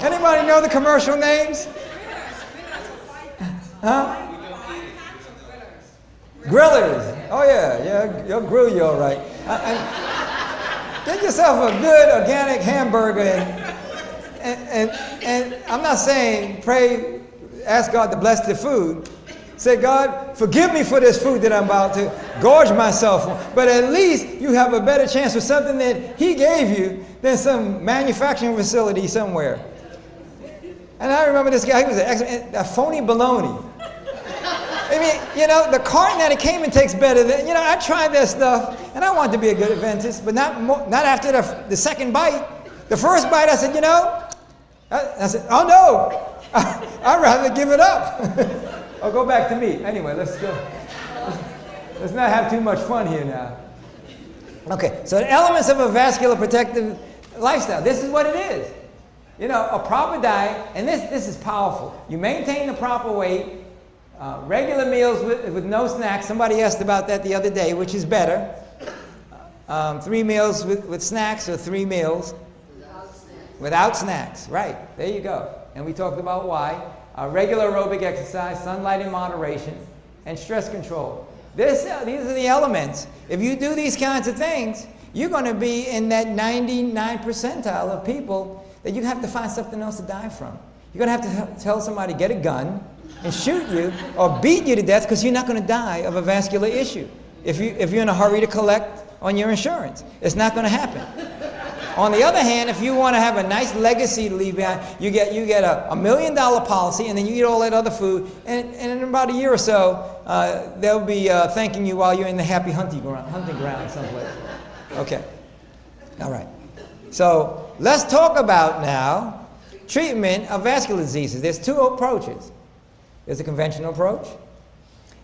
Anybody know the commercial names? Huh? Grillers. Oh yeah, they'll grill you all right. Get yourself a good organic hamburger, and I'm not saying pray, ask God to bless the food. Say, God, forgive me for this food that I'm about to gorge myself on. But at least you have a better chance with something that He gave you than some manufacturing facility somewhere. And I remember this guy, he was a phony baloney. I mean, you know, the carton that it came in tastes better than, you know, I tried that stuff, and I wanted to be a good Adventist, but not after the second bite. The first bite, I said, you know, I said, oh no, I'd rather give it up. Or go back to meat. Anyway, let's not have too much fun here now. Okay, so the elements of a vascular protective lifestyle. This is what it is. You know, a proper diet, and this is powerful. You maintain the proper weight, regular meals with no snacks. Somebody asked about that the other day, which is better. 3 meals with snacks, or 3 meals without snacks. Right, there you go. And we talked about why. Regular aerobic exercise, sunlight in moderation, and stress control. These are the elements. If you do these kinds of things, you're going to be in that 99 percentile of people that you have to find something else to die from. You're going to have to tell somebody, get a gun and shoot you or beat you to death, because you're not going to die of a vascular issue. if you're in a hurry to collect on your insurance. It's not going to happen. On the other hand, if you want to have a nice legacy to leave behind, you get a $1 million policy, and then you eat all that other food, and in about a year or so, they'll be thanking you while you're in the happy hunting ground someplace. Okay. All right. So let's talk about now treatment of vascular diseases. There's two approaches. There's a conventional approach,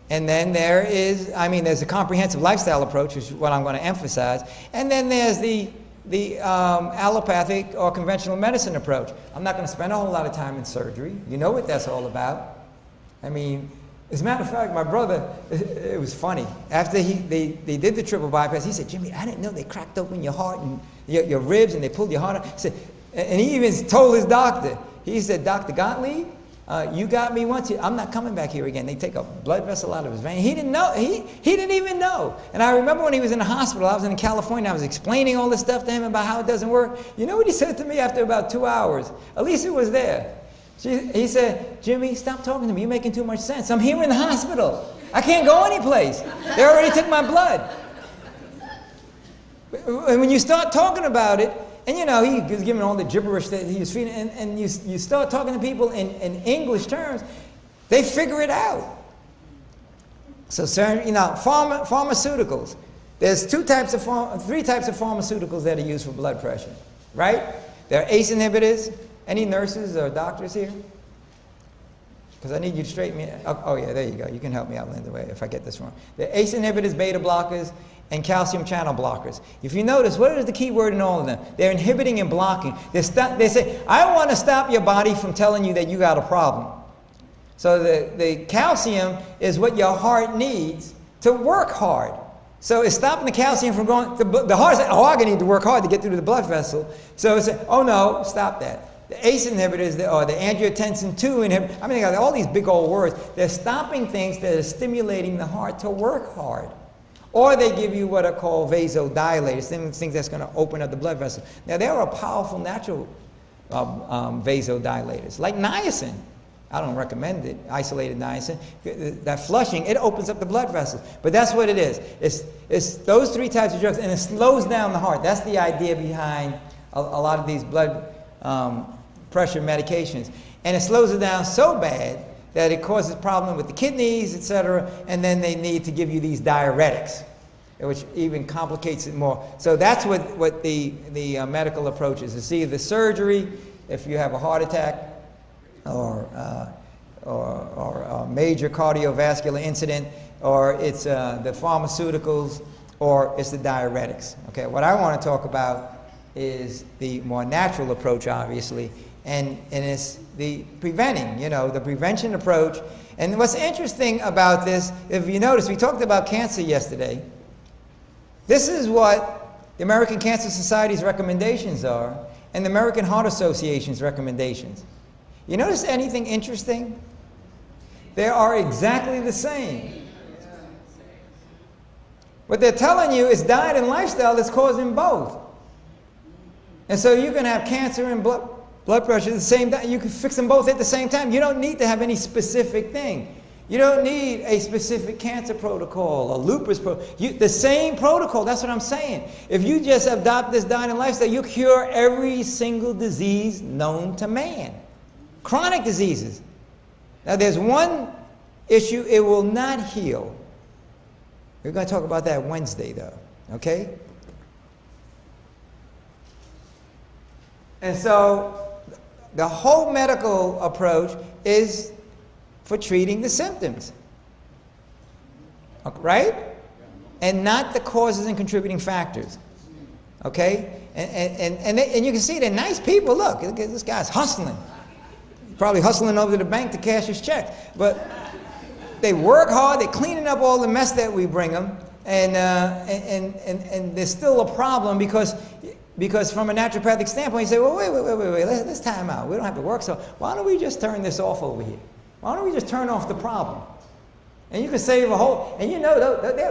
and then there's a comprehensive lifestyle approach, which is what I'm going to emphasize, and then there's the allopathic or conventional medicine approach. I'm not going to spend a whole lot of time in surgery. You know what that's all about. I mean, as a matter of fact, my brother, it was funny. After they did the triple bypass, he said, Jimmy, I didn't know they cracked open your heart and your ribs and they pulled your heart out. He said, and he even told his doctor, he said, Dr. Gottlieb, you got me once. I'm not coming back here again. They take a blood vessel out of his vein. He didn't know. He didn't even know. And I remember when he was in the hospital, I was in California, I was explaining all this stuff to him about how it doesn't work. You know what he said to me after about 2 hours? Elisa was there. He said, Jimmy, stop talking to me. You're making too much sense. I'm here in the hospital. I can't go anyplace. They already took my blood. And when you start talking about it, and he was giving all the gibberish that he was feeding, and you start talking to people in English terms, they figure it out. So, pharmaceuticals. There's three types of pharmaceuticals that are used for blood pressure, right? There are ACE inhibitors. Any nurses or doctors here? Because I need you to straighten me up. Oh, yeah, there you go. You can help me out, Linda, if I get this wrong. The ACE inhibitors, beta blockers, and calcium channel blockers. If you notice, what is the key word in all of them? They're inhibiting and blocking. They say, I want to stop your body from telling you that you got a problem. So the calcium is what your heart needs to work hard. So it's stopping the calcium from going. The heart says, I need to work hard to get through the blood vessel. So it's oh no, stop that. The ACE inhibitors, or the angiotensin II inhibitors, they got all these big old words. They're stopping things that are stimulating the heart to work hard. Or they give you what are called vasodilators, things that's going to open up the blood vessel. Now, there are powerful natural vasodilators, like niacin. I don't recommend it, isolated niacin. That flushing, it opens up the blood vessels. But that's what it is. It's those three types of drugs, and it slows down the heart. That's the idea behind a lot of these blood pressure medications. And it slows it down so bad that it causes problem with the kidneys, etc., and then they need to give you these diuretics, which even complicates it more. So that's what the medical approach is. It's either surgery, if you have a heart attack, or a major cardiovascular incident, or it's the pharmaceuticals, or it's the diuretics. Okay, what I want to talk about is the more natural approach, obviously, and it's the preventing, the prevention approach. And what's interesting about this, if you notice, we talked about cancer yesterday. This is what the American Cancer Society's recommendations are, and the American Heart Association's recommendations. You notice anything interesting? They are exactly the same. What they're telling you is diet and lifestyle that's causing both. And so you can have cancer and blood pressure at the same time. You can fix them both at the same time. You don't need to have any specific thing. You don't need a specific cancer protocol or lupus protocol. The same protocol, that's what I'm saying. If you just adopt this diet and lifestyle, you cure every single disease known to man. Chronic diseases. Now there's one issue it will not heal. We're going to talk about that Wednesday though, okay? And so the whole medical approach is for treating the symptoms, right? And not the causes and contributing factors, okay? And you can see they're nice people. Look, this guy's hustling. Probably hustling over to the bank to cash his checks. But they work hard, they're cleaning up all the mess that we bring them, and there's still a problem because from a naturopathic standpoint, you say, well, wait, let's time out. We don't have to work, so why don't we just turn this off over here? Why don't we just turn off the problem? And you can save a whole, and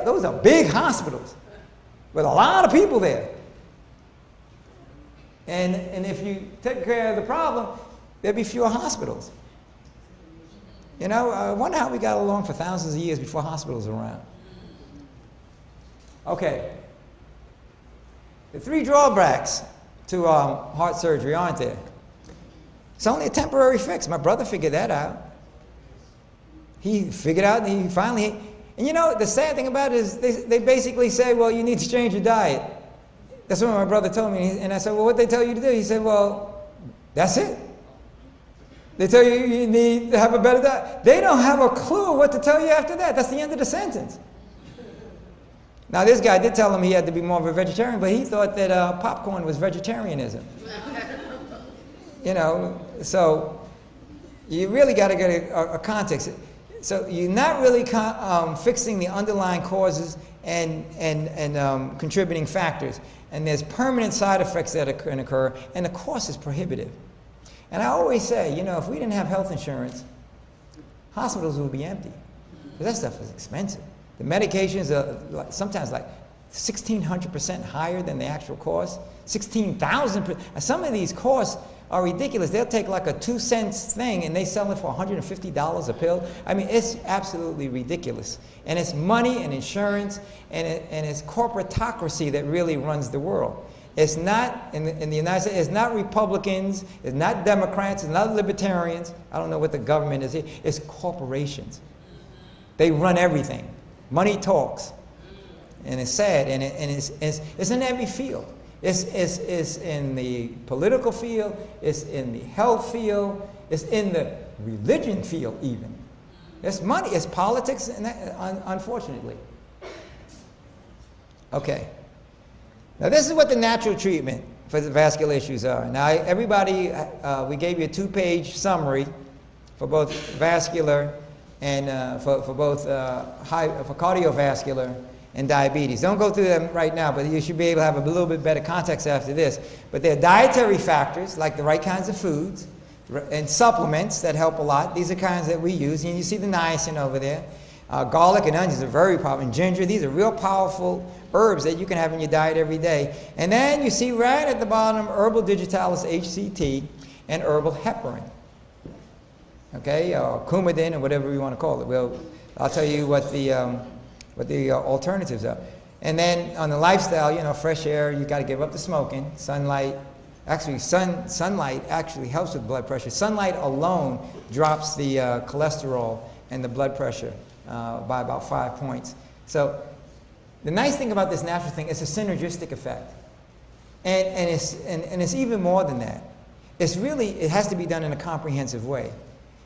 those are big hospitals with a lot of people there. And if you take care of the problem, there'll be fewer hospitals. I wonder how we got along for thousands of years before hospitals were around. Okay. The 3 drawbacks to heart surgery, aren't there? It's only a temporary fix. My brother figured that out. He figured out, and he finally, and you know, the sad thing about it is they basically say, well, you need to change your diet. That's what my brother told me. And I said, well, what they tell you to do? He said, well, that's it. They tell you you need to have a better diet. They don't have a clue what to tell you after that. That's the end of the sentence. Now, this guy did tell him he had to be more of a vegetarian, but he thought that popcorn was vegetarianism. You know, so you really got to get a context. So you're not really fixing the underlying causes and contributing factors. And there's permanent side effects that can occur, and the cost is prohibitive. And I always say, you know, if we didn't have health insurance, hospitals would be empty. But that stuff is expensive. The medications are sometimes like 1,600% higher than the actual cost. 16,000%. Some of these costs are ridiculous. They'll take like a 2-cent thing and they sell it for $150 a pill. I mean, it's absolutely ridiculous. And it's money and insurance and it's corporatocracy that really runs the world. It's not, in the United States, it's not Republicans, it's not Democrats, it's not Libertarians. I don't know what the government is here. It's corporations. They run everything. Money talks. And it's sad, and it's in every field. It's in the political field, it's in the health field, it's in the religion field even. It's money, it's politics, and unfortunately. Okay. Now this is what the natural treatment for the vascular issues are. Now everybody, we gave you a 2-page summary for both vascular and for cardiovascular and diabetes. Don't go through them right now, but you should be able to have a little bit better context after this. But there are dietary factors, like the right kinds of foods, and supplements that help a lot. These are kinds that we use, and you see the niacin over there. Garlic and onions are very powerful, and ginger. These are real powerful herbs that you can have in your diet every day. And then you see right at the bottom, herbal digitalis HCT and herbal heparin. Okay, or Coumadin, or whatever you want to call it. Well, I'll tell you what the alternatives are. And then on the lifestyle, you know, fresh air, you got to give up the smoking. Sunlight, actually sunlight actually helps with blood pressure. Sunlight alone drops the cholesterol and the blood pressure by about 5 points. So the nice thing about this natural thing is a synergistic effect. And it's even more than that. It has to be done in a comprehensive way.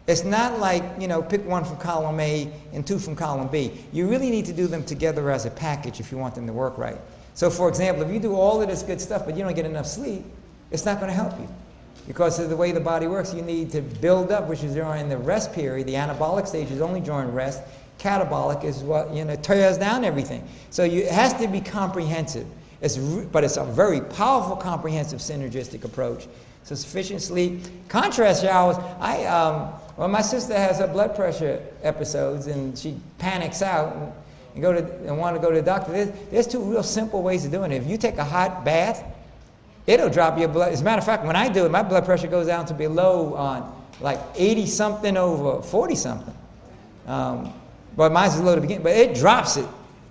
It's not like, you know, pick one from column A and 2 from column B. You really need to do them together as a package if you want them to work right. So, for example, if you do all of this good stuff but you don't get enough sleep, it's not going to help you. Because of the way the body works, you need to build up, which is during the rest period. The anabolic stage is only during rest. Catabolic is what, you know, tears down everything. So it has to be comprehensive. But it's a very powerful, comprehensive, synergistic approach. So sufficient sleep. Contrast showers. Well, my sister has her blood pressure episodes, and she panics out and want to go to the doctor. There's 2 real simple ways of doing it. If you take a hot bath, it'll drop your blood. As a matter of fact, when I do it, my blood pressure goes down to below like 80-something over 40-something. But mine's low to begin, but it drops it.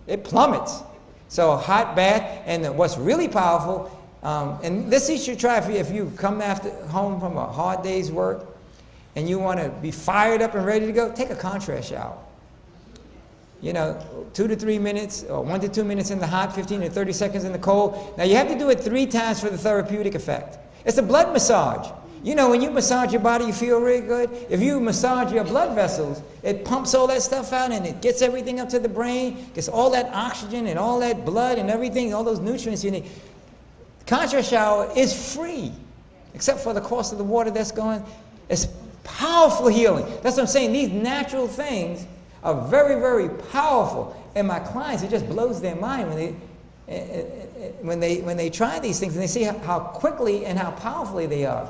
It plummets. So a hot bath, and what's really powerful, and this you should try if you come home from a hard day's work, and you want to be fired up and ready to go, take a contrast shower. You know, 2 to 3 minutes, or 1 to 2 minutes in the hot, 15 to 30 seconds in the cold. Now you have to do it 3 times for the therapeutic effect. It's a blood massage. You know, when you massage your body, you feel really good. If you massage your blood vessels, it pumps all that stuff out and it gets everything up to the brain, gets all that oxygen and all that blood and everything, all those nutrients you need. Contrast shower is free, except for the cost of the water that's going. It's powerful healing. That's what I'm saying. These natural things are very, very powerful. And my clients, it just blows their mind when they try these things and they see how quickly and how powerfully they are.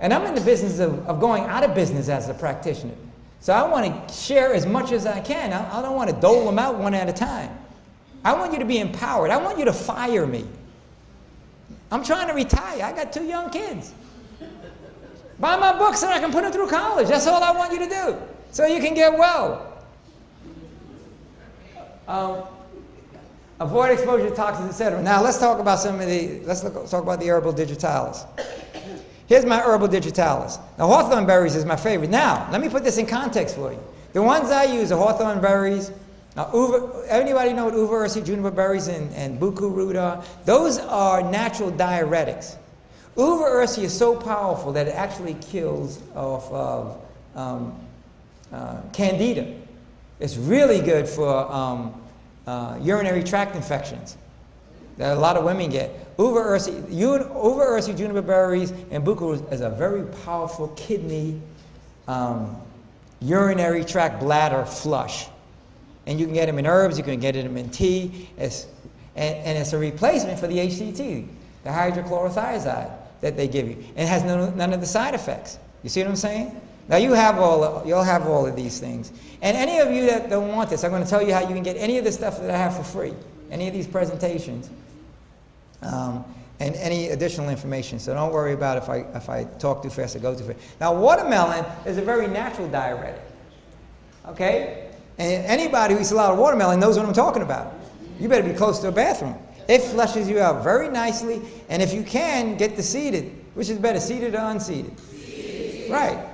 And I'm in the business of going out of business as a practitioner. So I want to share as much as I can. I don't want to dole them out one at a time. I want you to be empowered. I want you to fire me. I'm trying to retire. I got 2 young kids. Buy my books so I can put them through college. That's all I want you to do. So you can get well. Avoid exposure to toxins, etc. Now let's talk about talk about the herbal digitalis. Here's my herbal digitalis. Now hawthorn berries is my favorite. Now, let me put this in context for you. The ones I use are hawthorn berries. Anybody know what uva ursi, juniper berries, and buku root are? Those are natural diuretics. Uva ursi is so powerful that it actually kills off candida. It's really good for urinary tract infections that a lot of women get. Uva ursi, juniper berries, and buku is a very powerful kidney, urinary tract bladder flush. And you can get them in herbs, you can get them in tea, and it's a replacement for the HCT, the hydrochlorothiazide that they give you. And it has none of the side effects. You see what I'm saying? Now you'll have all of these things. And any of you that don't want this, I'm going to tell you how you can get any of the stuff that I have for free, any of these presentations. And any additional information. So don't worry about if I talk too fast or go too fast. Now watermelon is a very natural diuretic. Okay? And anybody who eats a lot of watermelon knows what I'm talking about. You better be close to a bathroom. It flushes you out very nicely, and if you can, get the seeded. Which is better, seeded or unseeded? Seeded. Right.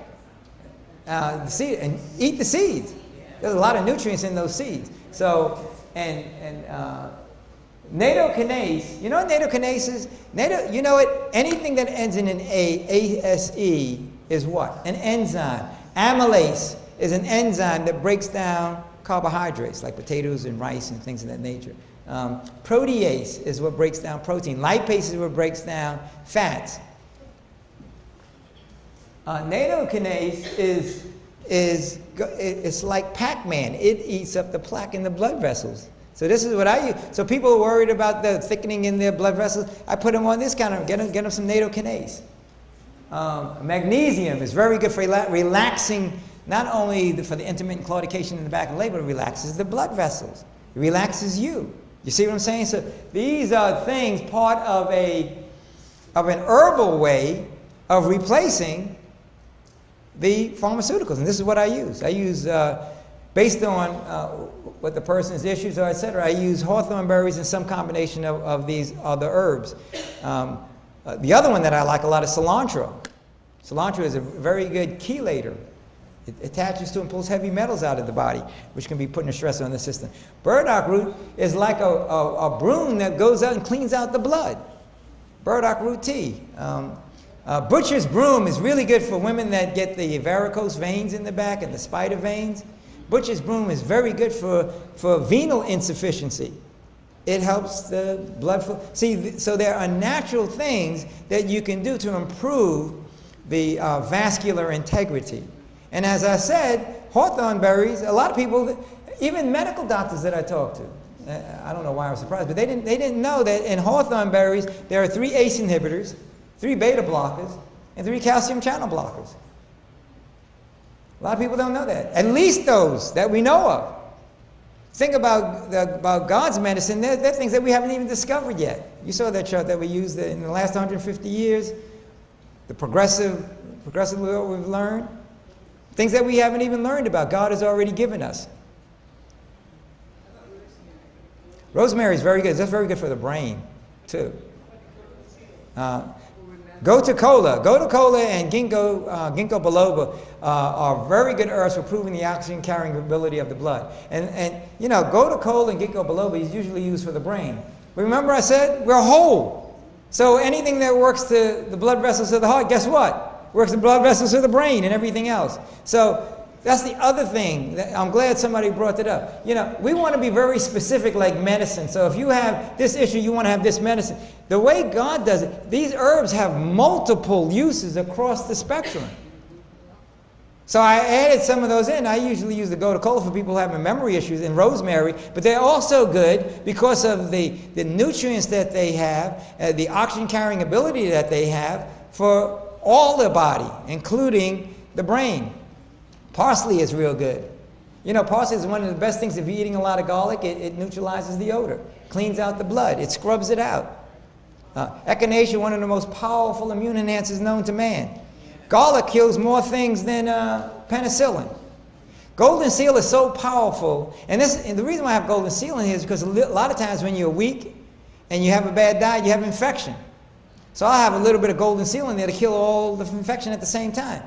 The seed, and eat the seeds. There's a lot of nutrients in those seeds. So, nattokinase, you know what nattokinase is? You know what? Anything that ends in an ASE is what? An enzyme. Amylase is an enzyme that breaks down carbohydrates like potatoes and rice and things of that nature. Protease is what breaks down protein. Lipase is what breaks down fats. Nattokinase it's like Pac-Man. It eats up the plaque in the blood vessels. So this is what I use. So people are worried about the thickening in their blood vessels. I put them on this kind of, get them some nattokinase. Magnesium is very good for relaxing, not only for the intermittent claudication in the back of the leg, but it relaxes the blood vessels. It relaxes you. You see what I'm saying? So these are things part of an herbal way of replacing the pharmaceuticals. And this is what I use. I use, based on what the person's issues are, etc., I use hawthorn berries and some combination of these other herbs. The other one that I like a lot is cilantro. Cilantro is a very good chelator. It attaches to and pulls heavy metals out of the body, which can be putting a stress on the system. Burdock root is like a broom that goes out and cleans out the blood. Burdock root tea. Butcher's broom is really good for women that get the varicose veins in the back and the spider veins. Butcher's broom is very good for venal insufficiency. It helps the blood flow. See, so there are natural things that you can do to improve the vascular integrity. And as I said, hawthorn berries, a lot of people, even medical doctors that I talk to, I don't know why I was surprised, but they didn't know that in hawthorn berries there are 3 ACE inhibitors, 3 beta blockers, and 3 calcium channel blockers. A lot of people don't know that. At least those that we know of. Think about God's medicine. They're things that we haven't even discovered yet. You saw that chart that we used in the last 150 years. The progressive what we've learned. Things that we haven't even learned about, God has already given us. Rosemary is very good. That's very good for the brain, too. Gotu kola and ginkgo biloba are very good herbs for improving the oxygen carrying ability of the blood. And you know, gotu kola and ginkgo biloba is usually used for the brain. But remember I said we're whole. So anything that works to the blood vessels of the heart, guess what? Works the blood vessels of the brain and everything else. So that's the other thing. I'm glad somebody brought it up. You know, we want to be very specific like medicine. So if you have this issue, you want to have this medicine. The way God does it, these herbs have multiple uses across the spectrum. So I added some of those in. I usually use the gotu kola for people having memory issues and rosemary, but they're also good because of the nutrients that they have, the oxygen carrying ability that they have for all the body, including the brain. Parsley is real good. You know, parsley is one of the best things. If you're eating a lot of garlic, it neutralizes the odor, cleans out the blood, it scrubs it out. Echinacea, one of the most powerful immune enhancers known to man. Garlic kills more things than penicillin. Golden seal is so powerful. And the reason why I have golden seal in here is because a lot of times when you're weak and you have a bad diet, you have infection. So I'll have a little bit of golden seal in there to kill all the infection at the same time.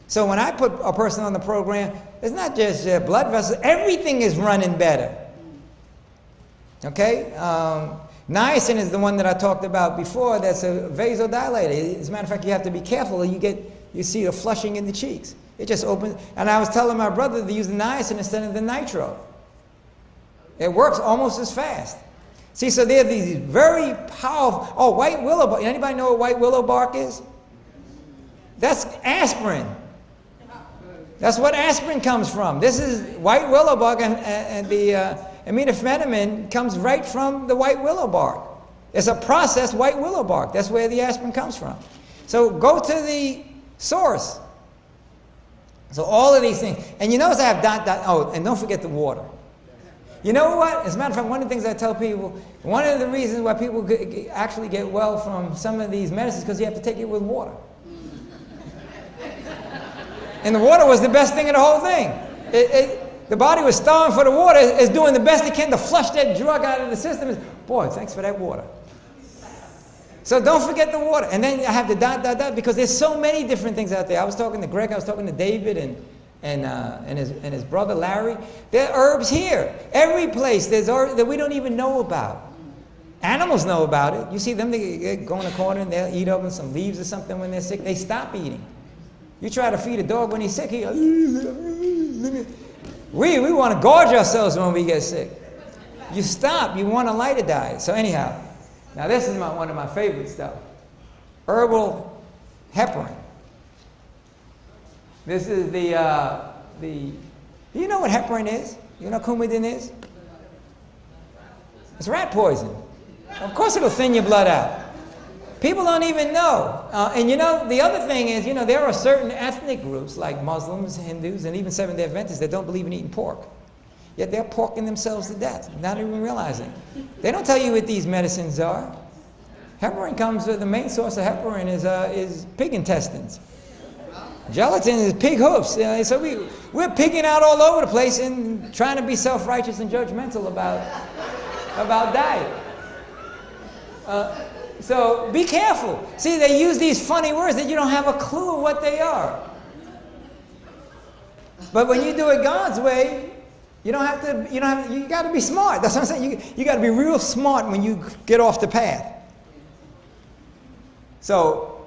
So when I put a person on the program, it's not just blood vessels. Everything is running better. Okay? Niacin is the one that I talked about before. That's a vasodilator. As a matter of fact, you have to be careful. You see the flushing in the cheeks. It just opens. And I was telling my brother to use the niacin instead of the nitro. It works almost as fast. See, so there are these very powerful. Oh, white willow bark. Anybody know what white willow bark is? That's aspirin. That's what aspirin comes from. This is white willow bark, and the aminophenamine comes right from the white willow bark. It's a processed white willow bark. That's where the aspirin comes from. So go to the source. So all of these things. And you notice I have oh, and don't forget the water. You know what? As a matter of fact, one of the things I tell people, one of the reasons why people actually get well from some of these medicines is because you have to take it with water. And the water was the best thing of the whole thing. The body was starving for the water. It's doing the best it can to flush that drug out of the system. Boy, thanks for that water. So don't forget the water. And then I have the because there's so many different things out there. I was talking to Greg, I was talking to David and his brother Larry. There are herbs here. Every place there's herbs that we don't even know about. Animals know about it. You see them, they go in the corner and they'll eat up on some leaves or something when they're sick. They stop eating. You try to feed a dog when he's sick, he goes, we want to gorge ourselves when we get sick. You stop. You want a lighter diet. So anyhow, now this is one of my favorite stuff. Herbal heparin. This is do you know what heparin is? You know what Coumadin is? It's rat poison. Of course it'll thin your blood out. People don't even know. And you know, the other thing is, you know, there are certain ethnic groups like Muslims, Hindus, and even Seventh-day Adventists that don't believe in eating pork. Yet they're porking themselves to death, not even realizing. They don't tell you what these medicines are. Heparin comes, the main source of heparin is pig intestines. Gelatin is pig hoofs. So we're pigging out all over the place and trying to be self-righteous and judgmental about diet. So be careful. See, they use these funny words that you don't have a clue what they are. But when you do it God's way, you got to be smart. That's what I'm saying. You got to be real smart when you get off the path. So,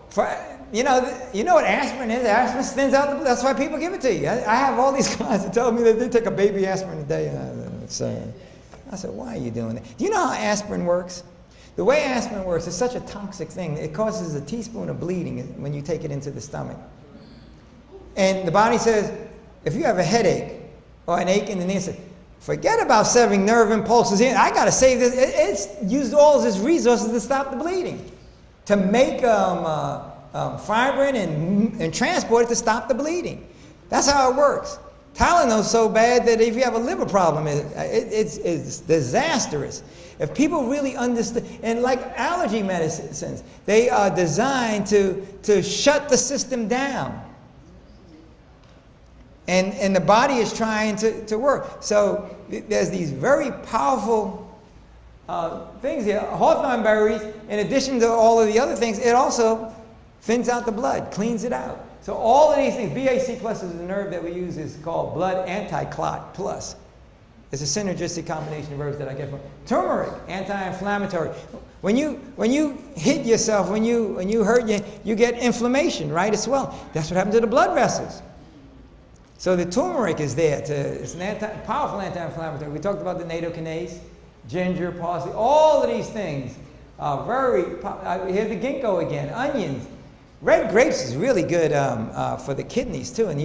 you know what aspirin is? Aspirin thins out the blood. That's why people give it to you. I have all these clients that tell me that they take a baby aspirin a day. I said, why are you doing that? Do you know how aspirin works? The way aspirin works is such a toxic thing. It causes a teaspoon of bleeding when you take it into the stomach. And the body says, if you have a headache or an ache in the knee, forget about severing nerve impulses here. I got to save this. It's used all of its resources to stop the bleeding, to make fibrin and transport it to stop the bleeding. That's how it works. Tyleno's so bad that if you have a liver problem, it's disastrous. If people really understand, and like allergy medicines, they are designed to shut the system down. And the body is trying to work. So there's these very powerful things here. Hawthorn berries, in addition to all of the other things, it also thins out the blood, cleans it out. So all of these things, BAC plus is the nerve that we use, is called blood anti-clot plus. It's a synergistic combination of herbs that I get from turmeric, anti-inflammatory. When you hit yourself, when you hurt, you get inflammation, right, as well. That's what happens to the blood vessels. So the turmeric is there. It's an powerful anti-inflammatory. We talked about the nattokinase, ginger, parsley, all of these things are very here's the ginkgo again, onions. Red grapes is really good for the kidneys too. And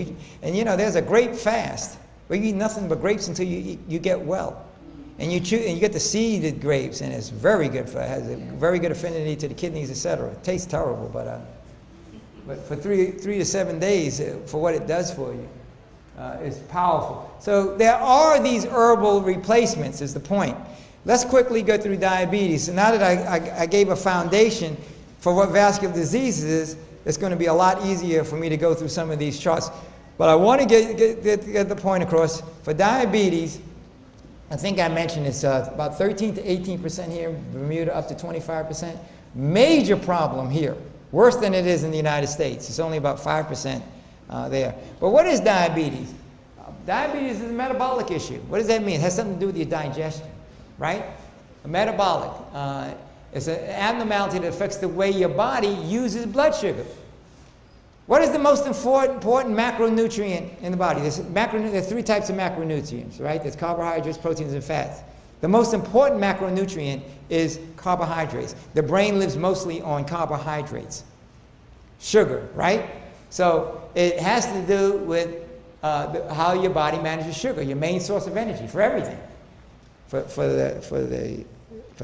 you know, there's a grape fast where you eat nothing but grapes until you get well. And you get the seeded grapes, and it's very good it has a very good affinity to the kidneys, etc. It tastes terrible, but for 3 to 7 days, for what it does for you, it's powerful. So there are these herbal replacements, is the point. Let's quickly go through diabetes. So now that I gave a foundation for what vascular disease is, it's going to be a lot easier for me to go through some of these charts. But I want to get the point across. For diabetes, I think I mentioned it's about 13 to 18% here in Bermuda, up to 25%. Major problem here, worse than it is in the United States. It's only about 5% there. But what is diabetes? Diabetes is a metabolic issue. What does that mean? It has something to do with your digestion, right? A metabolic. It's an abnormality that affects the way your body uses blood sugar. What is the most important macronutrient in the body? There's three types of macronutrients, right? There's carbohydrates, proteins, and fats. The most important macronutrient is carbohydrates. The brain lives mostly on carbohydrates. Sugar, right? So it has to do with how your body manages sugar, your main source of energy for everything. For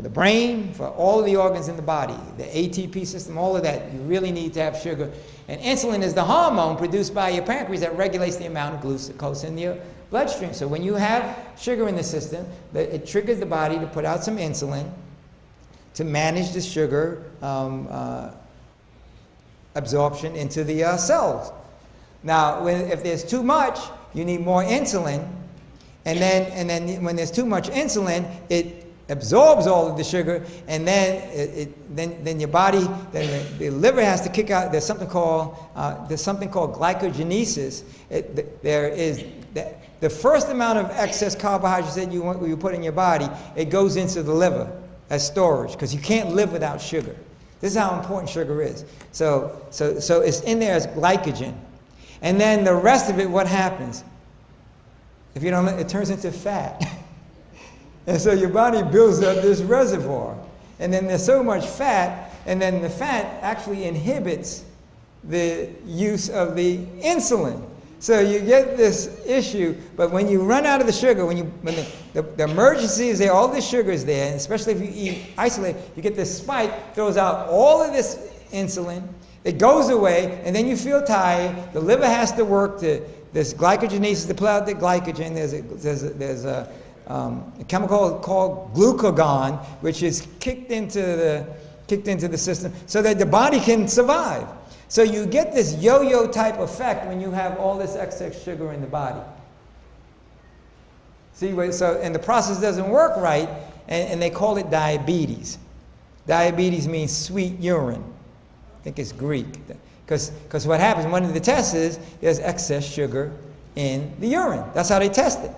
the brain, for all the organs in the body, the ATP system, all of that, you really need to have sugar. And insulin is the hormone produced by your pancreas that regulates the amount of glucose in your bloodstream. So when you have sugar in the system, it triggers the body to put out some insulin to manage the sugar absorption into the cells. Now, if there's too much, you need more insulin. And then when there's too much insulin, it absorbs all of the sugar, and then your body, then the liver has to kick out. There's something called glycogenesis. The first amount of excess carbohydrates that you put in your body, it goes into the liver as storage, because you can't live without sugar. This is how important sugar is. So it's in there as glycogen, and then the rest of it, what happens? If you don't, it turns into fat. And so your body builds up this reservoir. And then there's so much fat, and then the fat actually inhibits the use of the insulin. So you get this issue, but when you run out of the sugar, when the emergency is there, all this sugar is there, and especially if you eat isolated, you get this spike, throws out all of this insulin, it goes away, and then you feel tired. The liver has to work to this glycogenesis to pull out the glycogen. There's a chemical called glucagon, which is kicked into the system so that the body can survive. So you get this yo-yo type effect when you have all this excess sugar in the body. See, and the process doesn't work right, and they call it diabetes. Diabetes means sweet urine. I think it's Greek. Because what happens, one of the tests is there's excess sugar in the urine. That's how they test it.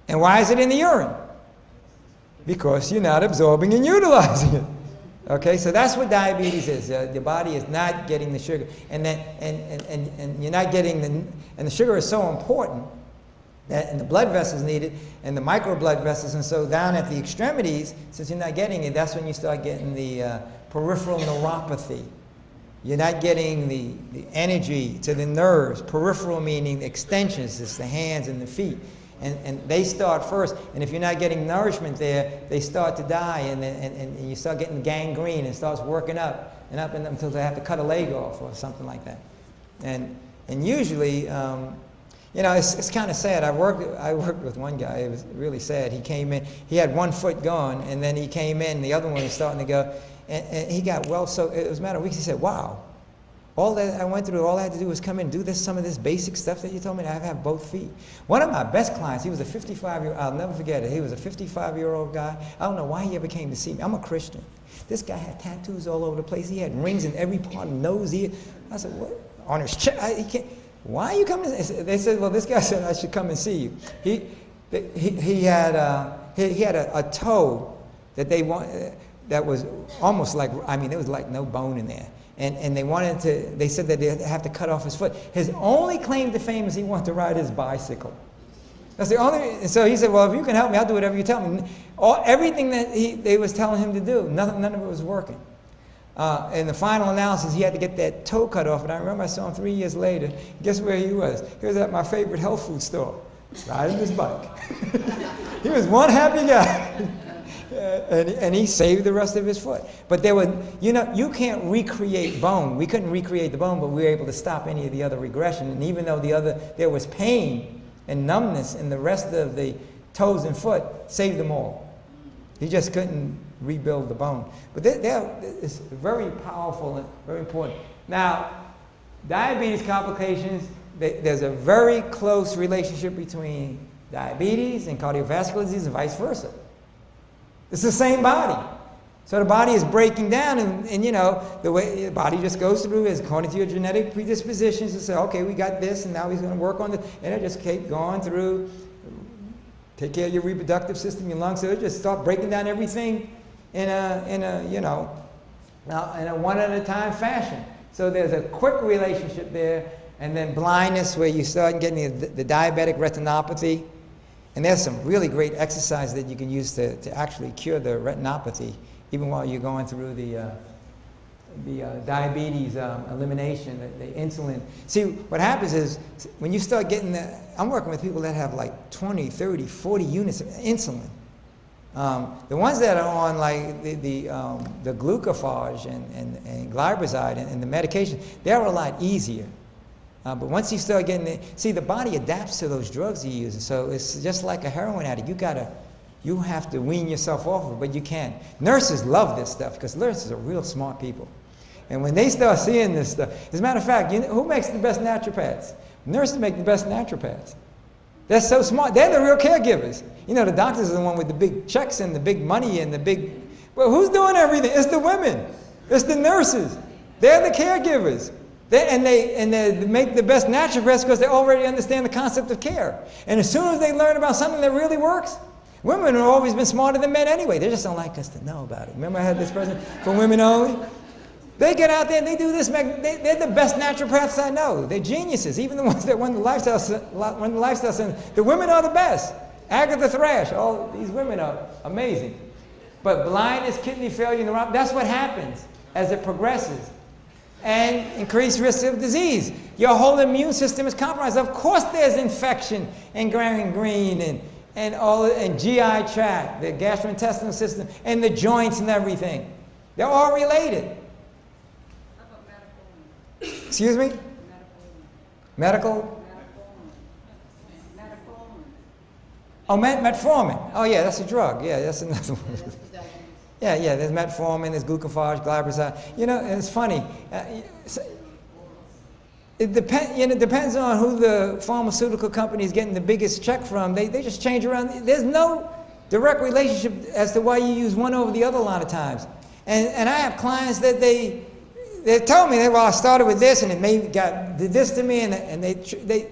And why is it in the urine? Because you're not absorbing and utilizing it. Okay, so that's what diabetes is. The body is not getting the sugar, and you're not getting and the sugar is so important that, and the blood vessels need it, and the micro blood vessels, and so down at the extremities, since you're not getting it, that's when you start getting the peripheral neuropathy. You're not getting the energy to the nerves. Peripheral meaning the extensions, it's the hands and the feet. And they start first, and if you're not getting nourishment there, they start to die, and you start getting gangrene, and it starts working up and up until they have to cut a leg off or something like that. And usually, it's kind of sad. I worked with one guy. It was really sad. He came in, he had one foot gone, and then he came in, the other one was starting to go, and he got well. So it was a matter of weeks. He said, "Wow, all that I went through, all I had to do was come in and do some of this basic stuff that you told me to have both feet." One of my best clients, he was a 55-year-old, I'll never forget it. He was a 55-year-old guy. I don't know why he ever came to see me. I'm a Christian. This guy had tattoos all over the place. He had rings in every part of the nose, ear. I said, "What? On his chest? He can't. Why are you coming?" They said, "Well, this guy said I should come and see you." He had a toe that they wanted, that was almost like, there was like no bone in there. And they said that they have to cut off his foot. His only claim to fame is he wanted to ride his bicycle. That's the only, and so he said, "Well, if you can help me, I'll do whatever you tell me." Everything that they was telling him to do, none of it was working. In the final analysis, he had to get that toe cut off, and I remember I saw him 3 years later. Guess where he was? He was at my favorite health food store, riding his bike. He was one happy guy. And he saved the rest of his foot. But you can't recreate bone. We couldn't recreate the bone, but we were able to stop any of the other regression. And even though there was pain and numbness in the rest of the toes and foot, saved them all. He just couldn't rebuild the bone. But it's very powerful and very important. Now, Diabetes complications, there's a very close relationship between diabetes and cardiovascular disease and vice versa. It's the same body. So the body is breaking down, and you know, the way the body just goes through is according to your genetic predispositions to say, okay, we got this, and now he's going to work on this, and it just keep going through, take care of your reproductive system, your lungs, so it just start breaking down everything in a you know, in a one at a time fashion. So there's a quick relationship there, and then blindness where you start getting the diabetic retinopathy. And there's some really great exercise that you can use to actually cure the retinopathy, even while you're going through the diabetes elimination, the insulin. See, what happens is when you start getting I'm working with people that have like 20, 30, 40 units of insulin. The ones that are on like the glucophage and glybrazide and the medication, they're a lot easier. But once you start getting the body adapts to those drugs you use. So it's just like a heroin addict. You have to wean yourself off of it, but you can't. Nurses love this stuff because nurses are real smart people. And when they start seeing this stuff, as a matter of fact, who makes the best naturopaths? Nurses make the best naturopaths. They're so smart. They're the real caregivers. You know, the doctors are the one with the big checks and the big money and the big... Well, who's doing everything? It's the women. It's the nurses. They're the caregivers. They make the best naturopaths because they already understand the concept of care. And as soon as they learn about something that really works, women have always been smarter than men anyway. They just don't like us to know about it. Remember I had this person for women only? They get out there and they do this. They're the best naturopaths I know. They're geniuses. Even the ones that run the lifestyle center. The women are the best. Agatha Thrash. All these women are amazing. But blindness, kidney failure, neuropathy, that's what happens as it progresses. And increased risk of disease. Your whole immune system is compromised. Of course there's infection and gangrene and GI tract, the gastrointestinal system, and the joints and everything. They're all related. Excuse me? Medical? Oh, metformin. Oh yeah, that's a drug. Yeah, that's another one. Yeah, there's metformin, there's glucophage, glybrazide. You know, it's funny. It depends on who the pharmaceutical company is getting the biggest check from. They just change around. There's no direct relationship as to why you use one over the other a lot of times. And I have clients that they tell me, well, I started with this and it did this to me, and they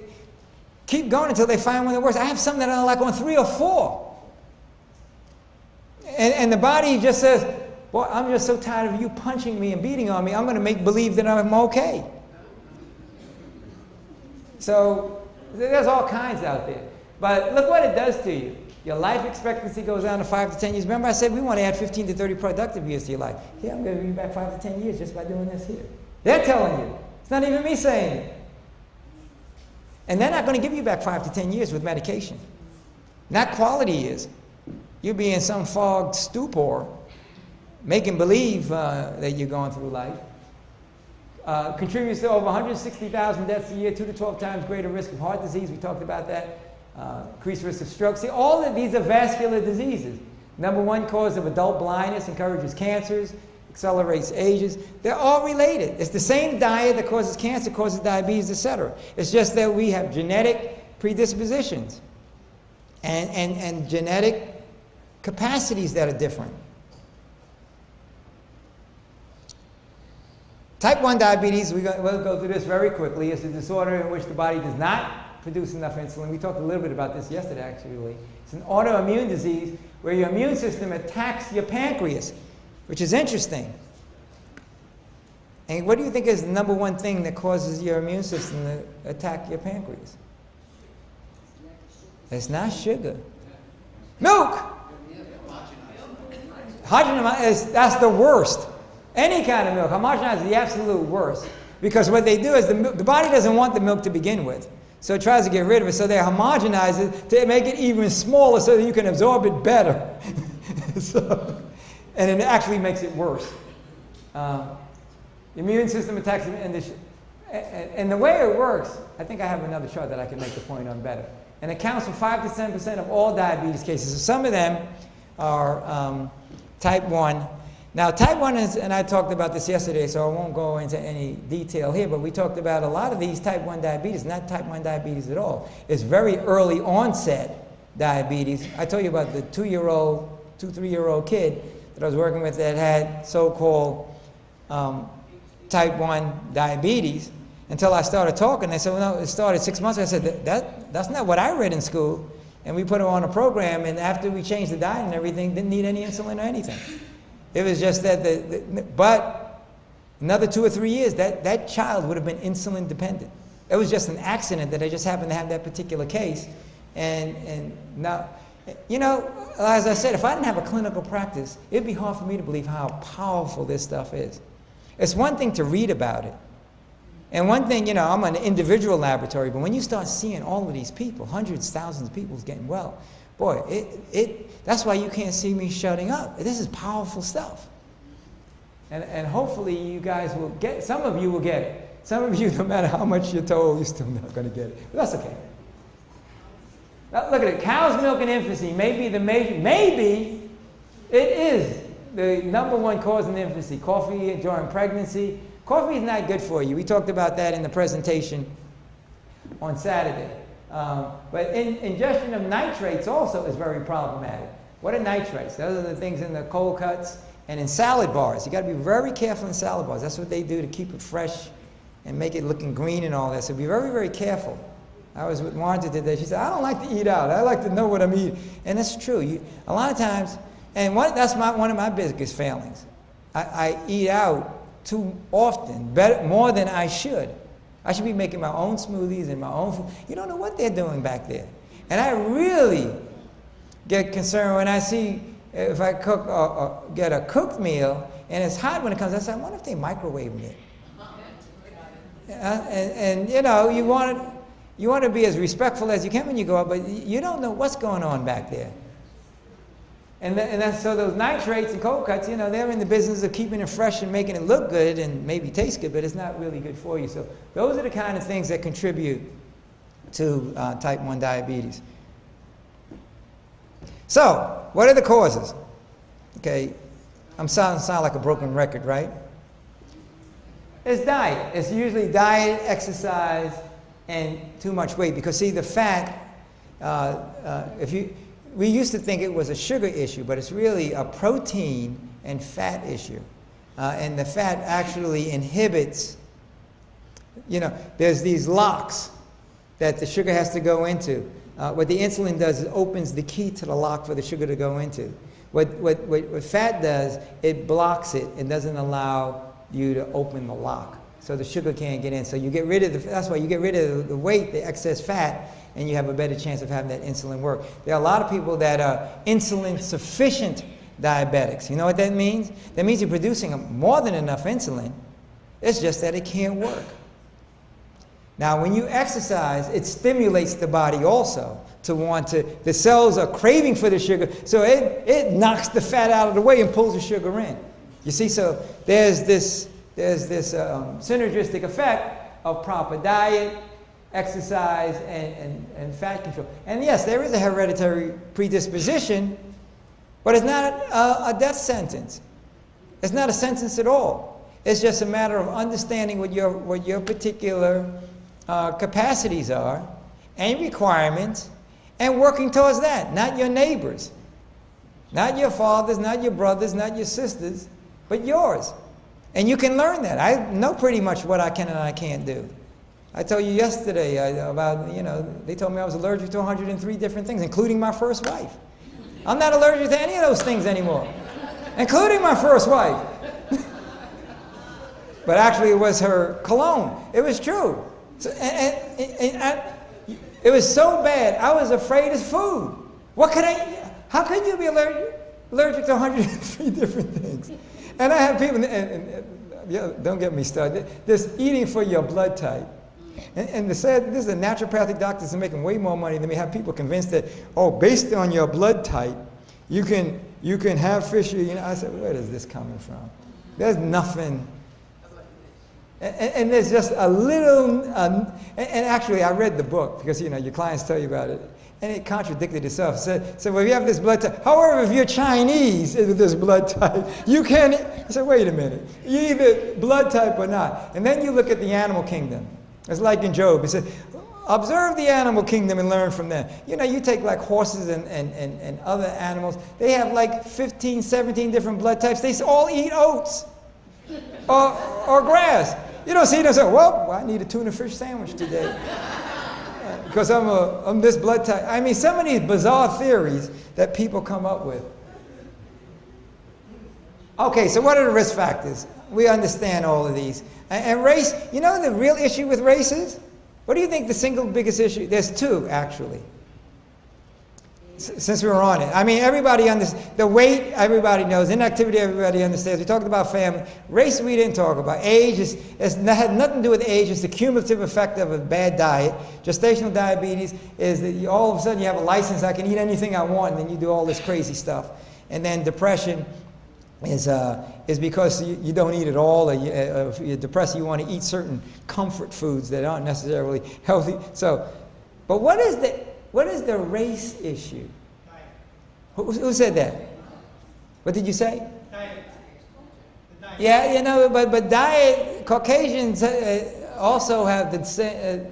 keep going until they find one that works. I have some that are like on 3 or 4. And the body just says, well, I'm just so tired of you punching me and beating on me, I'm going to make believe that I'm okay. So there's all kinds out there. But look what it does to you. Your life expectancy goes down to 5 to 10 years. Remember I said we want to add 15 to 30 productive years to your life. Yeah, I'm going to give you back 5 to 10 years just by doing this here. They're telling you. It's not even me saying it. And they're not going to give you back 5 to 10 years with medication. Not quality years. You'll be in some fogged stupor, making believe that you're going through life. Contributes to over 160,000 deaths a year, 2 to 12 times greater risk of heart disease. We talked about that. Increased risk of stroke. See, all of these are vascular diseases. Number 1 cause of adult blindness, encourages cancers, accelerates ages. They're all related. It's the same diet that causes cancer, causes diabetes, etc. It's just that we have genetic predispositions and genetic capacities that are different. Type 1 diabetes, we'll go through this very quickly. It's a disorder in which the body does not produce enough insulin. We talked a little bit about this yesterday, actually. It's an autoimmune disease where your immune system attacks your pancreas, which is interesting. And what do you think is the number 1 thing that causes your immune system to attack your pancreas? It's not sugar. Milk! That's the worst. Any kind of milk. Homogenized is the absolute worst. Because what they do is the body doesn't want the milk to begin with. So it tries to get rid of it. So they homogenize it to make it even smaller so that you can absorb it better. And it actually makes it worse. The immune system attacks it. And the way it works, I think I have another chart that I can make the point on better. And it accounts for 5 to 10% of all diabetes cases. So some of them are type 1. Now, type 1 is, and I talked about this yesterday, so I won't go into any detail here, but we talked about a lot of these type 1 diabetes, not type 1 diabetes at all. It's very early onset diabetes. I told you about the 3-year-old kid that I was working with that had so-called type 1 diabetes. Until I started talking, they said, well, no, it started 6 months ago. I said, that's not what I read in school. And we put him on a program, and after we changed the diet and everything, didn't need any insulin or anything. It was just that, but another 2 or 3 years, that child would have been insulin dependent. It was just an accident that I just happened to have that particular case. And now, you know, as I said, if I didn't have a clinical practice, it'd be hard for me to believe how powerful this stuff is. It's one thing to read about it. And one thing, you know, I'm an individual laboratory, but when you start seeing all of these people, hundreds, thousands of people getting well, boy, that's why you can't see me shutting up. This is powerful stuff. And hopefully you guys will get, some of you will get it. Some of you, no matter how much you're told, you're still not going to get it. But that's okay. Now, look at it. Cow's milk in infancy may be the major, maybe it is the #1 cause in infancy. Coffee during pregnancy. Coffee is not good for you. We talked about that in the presentation on Saturday. But ingestion of nitrates also is very problematic. What are nitrates? Those are the things in the cold cuts and in salad bars. You got to be very careful in salad bars. That's what they do to keep it fresh and make it looking green and all that. So be very, very careful. I was with Martha today. She said, I don't like to eat out. I like to know what I'm eating. And that's true. A lot of times, and that's one of my biggest failings. I eat out too often, more than I should. I should be making my own smoothies and my own food. You don't know what they're doing back there. And I really get concerned when I see, if I cook get a cooked meal and it's hot when it comes, I say, I wonder if they microwaving it. And you know, you want to be as respectful as you can when you go out, but you don't know what's going on back there. So those nitrates and cold cuts, you know, they're in the business of keeping it fresh and making it look good and maybe taste good, but it's not really good for you. So those are the kind of things that contribute to type 1 diabetes. So, what are the causes? Okay, I'm sound like a broken record, right? It's diet. It's usually diet, exercise, and too much weight. Because see, the fat, we used to think it was a sugar issue, but it's really a protein and fat issue. And the fat actually inhibits, you know, there's these locks that the sugar has to go into. What the insulin does is opens the key to the lock for the sugar to go into. What fat does, it blocks it and doesn't allow you to open the lock. So the sugar can't get in. So you get rid of that's why you get rid of the weight, the excess fat, and you have a better chance of having that insulin work. There are a lot of people that are insulin sufficient diabetics. You know what that means? That means you're producing more than enough insulin. It's just that it can't work. Now, when you exercise, it stimulates the body also to want to, the cells are craving for the sugar, so it knocks the fat out of the way and pulls the sugar in. You see, so there's this synergistic effect of proper diet, exercise, and fat control. And yes, there is a hereditary predisposition, but it's not a death sentence. It's not a sentence at all. It's just a matter of understanding what your particular capacities are and requirements, and working towards that, not your neighbors, not your fathers, not your brothers, not your sisters, but yours. And you can learn that. I know pretty much what I can and I can't do. I told you yesterday about, you know, they told me I was allergic to 103 different things, including my first wife. I'm not allergic to any of those things anymore, including my first wife. But actually it was her cologne. It was true. So, it was so bad, I was afraid of food. How could you be allergic to 103 different things? And I have people, yeah, don't get me started, this eating for your blood type. And they said, this is a naturopathic doctors are making way more money than we have people convinced that, oh, based on your blood type, you can have fish. You know, I said, where is this coming from? There's nothing. And there's just a little, and actually I read the book because, you know, your clients tell you about it. and it contradicted itself. So well, if you have this blood type, however, if you're Chinese with this blood type, you can't. I said, wait a minute. You either blood type or not. And then you look at the animal kingdom. It's like in Job. He said, observe the animal kingdom and learn from them. You know, you take like horses and other animals. They have like 15, 17 different blood types. They all eat oats or grass. You don't see them say, well, I need a tuna fish sandwich today because I'm this blood type. I mean, some of these bizarre theories that people come up with. Okay, so what are the risk factors? We understand all of these. And race, you know the real issue with race is? What do you think the single biggest issue? There's two, actually. Since we were on it. I mean, everybody understands. The weight, everybody knows. Inactivity, everybody understands. We talked about family. Race, we didn't talk about. Age had nothing to do with age. It's the cumulative effect of a bad diet. Gestational diabetes is that all of a sudden you have a license. I can eat anything I want, and then you do all this crazy stuff. And then depression is because you don't eat at all, or if you're depressed, you want to eat certain comfort foods that aren't necessarily healthy. So, but what is the race issue? Who said that? What did you say? Diet. Yeah, you know, but diet, Caucasians also have the same.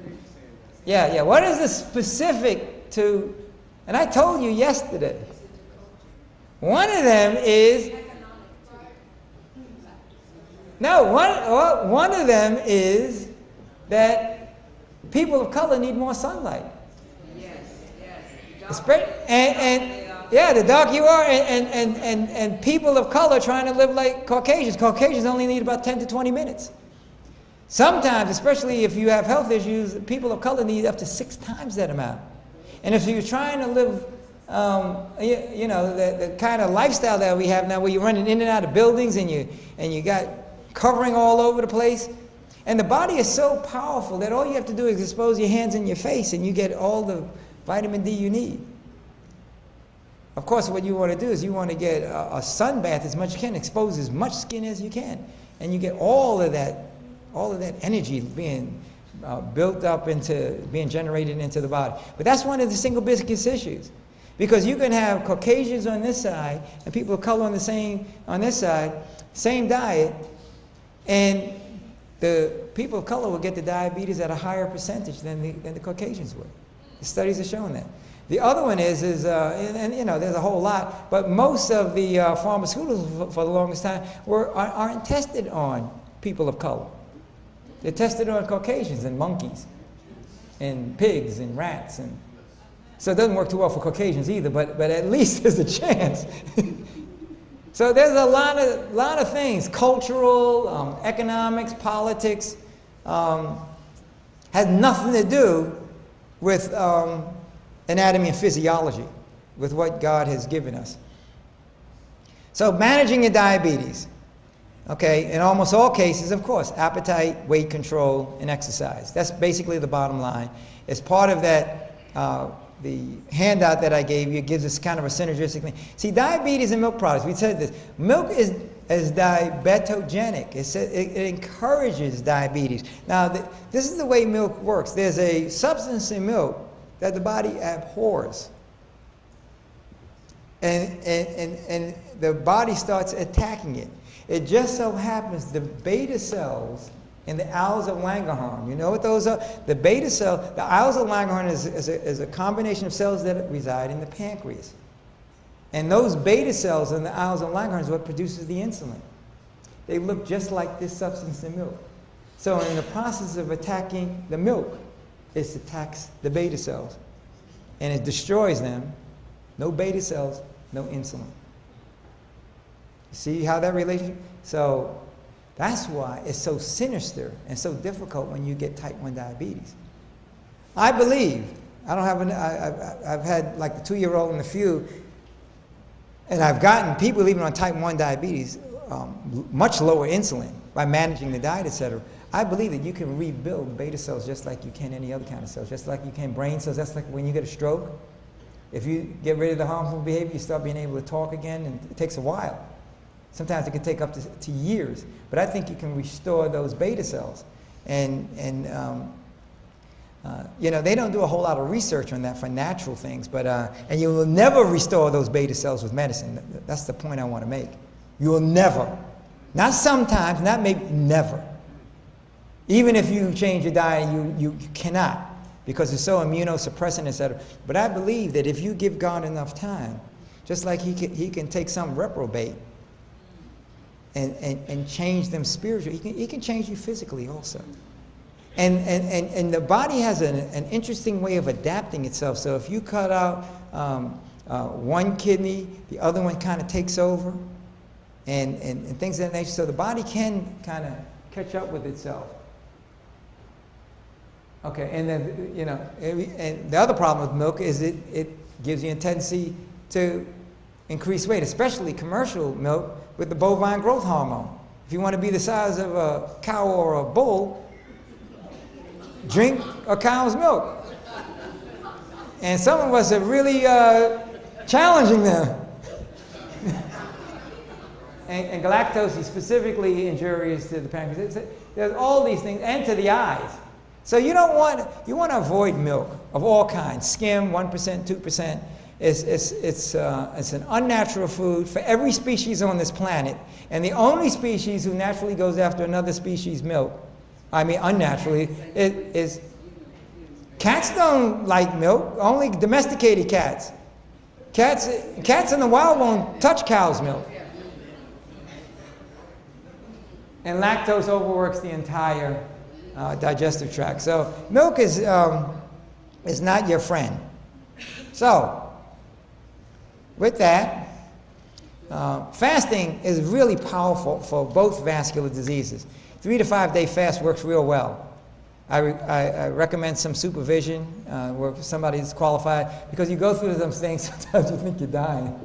Yeah. What is the specific to? And I told you yesterday. One of them is. No, one of them is that people of color need more sunlight. Yes. And the darker you are, and people of color trying to live like Caucasians. Caucasians only need about 10 to 20 minutes. Sometimes, especially if you have health issues, people of color need up to 6 times that amount. And if you're trying to live, you know, the kind of lifestyle that we have now, where you're running in and out of buildings and you got covering all over the place. And the body is so powerful that all you have to do is expose your hands and your face and you get all the vitamin D you need. Of course, what you want to do is you want to get a sun bath as much as you can, expose as much skin as you can. And you get all of that energy being built up into, being generated into the body. But that's one of the single biggest issues. Because you can have Caucasians on this side and people of color on this side, same diet, and the people of color will get the diabetes at a higher percentage than the Caucasians would. The studies are showing that. The other one is and you know, there's a whole lot, but most of the pharmaceuticals for the longest time aren't tested on people of color. They're tested on Caucasians and monkeys and pigs and rats. And so it doesn't work too well for Caucasians either, but at least there's a chance. So there's a lot of things, cultural, economics, politics, has nothing to do with anatomy and physiology, with what God has given us. So managing your diabetes, okay, in almost all cases, of course, appetite, weight control, and exercise. That's basically the bottom line. As part of that, the handout that I gave you gives us kind of a synergistic thing. See, diabetes and milk products, we said this. Milk is diabetogenic. It encourages diabetes. Now, this is the way milk works. There's a substance in milk that the body abhors. And the body starts attacking it. It just so happens the beta cells in the owls of Langerhans. You know what those are? The beta cell, the owls of Langerhans is a combination of cells that reside in the pancreas. And those beta cells in the owls of Langerhans is what produces the insulin. They look just like this substance in milk. So in the process of attacking the milk, it attacks the beta cells. And it destroys them. No beta cells, no insulin. See how that relationship? So that's why it's so sinister and so difficult when you get type 1 diabetes. I believe, I've had like the 2-year-old and a few, and I've gotten people even on type 1 diabetes much lower insulin by managing the diet, etc. I believe that you can rebuild beta cells just like you can any other kind of cells, just like you can brain cells. That's like when you get a stroke. If you get rid of the harmful behavior, you start being able to talk again, and it takes a while. Sometimes it can take up to years. But I think you can restore those beta cells. And they don't do a whole lot of research on that for natural things, but and you will never restore those beta cells with medicine. That's the point I want to make. You will never. Not sometimes, not maybe, never. Even if you change your diet, you cannot, because it's so immunosuppressant, etc. But I believe that if you give God enough time, just like he can take some reprobate and change them spiritually, he can change you physically also. And the body has an interesting way of adapting itself. So if you cut out one kidney, the other one kind of takes over, and things of that nature. So the body can kind of catch up with itself. Okay, and then, and the other problem with milk is it gives you a tendency to increase weight, especially commercial milk with the bovine growth hormone. If you want to be the size of a cow or a bull, drink a cow's milk. And some of us are really challenging them. And galactose is specifically injurious to the pancreas. There's all these things, and to the eyes. So you want to avoid milk of all kinds. Skim, 1%, 2%. It's an unnatural food for every species on this planet. And the only species who naturally goes after another species' milk, I mean unnaturally, is cats don't like milk, only domesticated cats. Cats in the wild won't touch cow's milk. And lactose overworks the entire digestive tract. So milk is not your friend. So with that, fasting is really powerful for both vascular diseases. 3 to 5 day fast works real well. I recommend some supervision where somebody's qualified, because you go through those things, sometimes you think you're dying,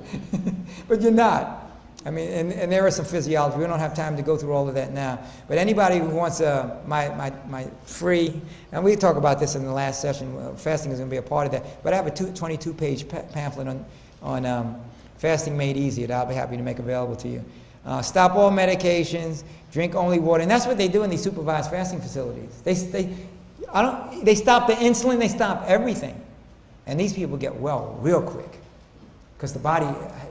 but you're not. I mean, and there is some physiology. We don't have time to go through all of that now. But anybody who wants my free, and we talked about this in the last session, fasting is going to be a part of that. But I have a 22-page pamphlet on fasting made easy that I'll be happy to make available to you. Stop all medications, drink only water, and that's what they do in these supervised fasting facilities. They stop the insulin, they stop everything, and these people get well real quick. Because the body,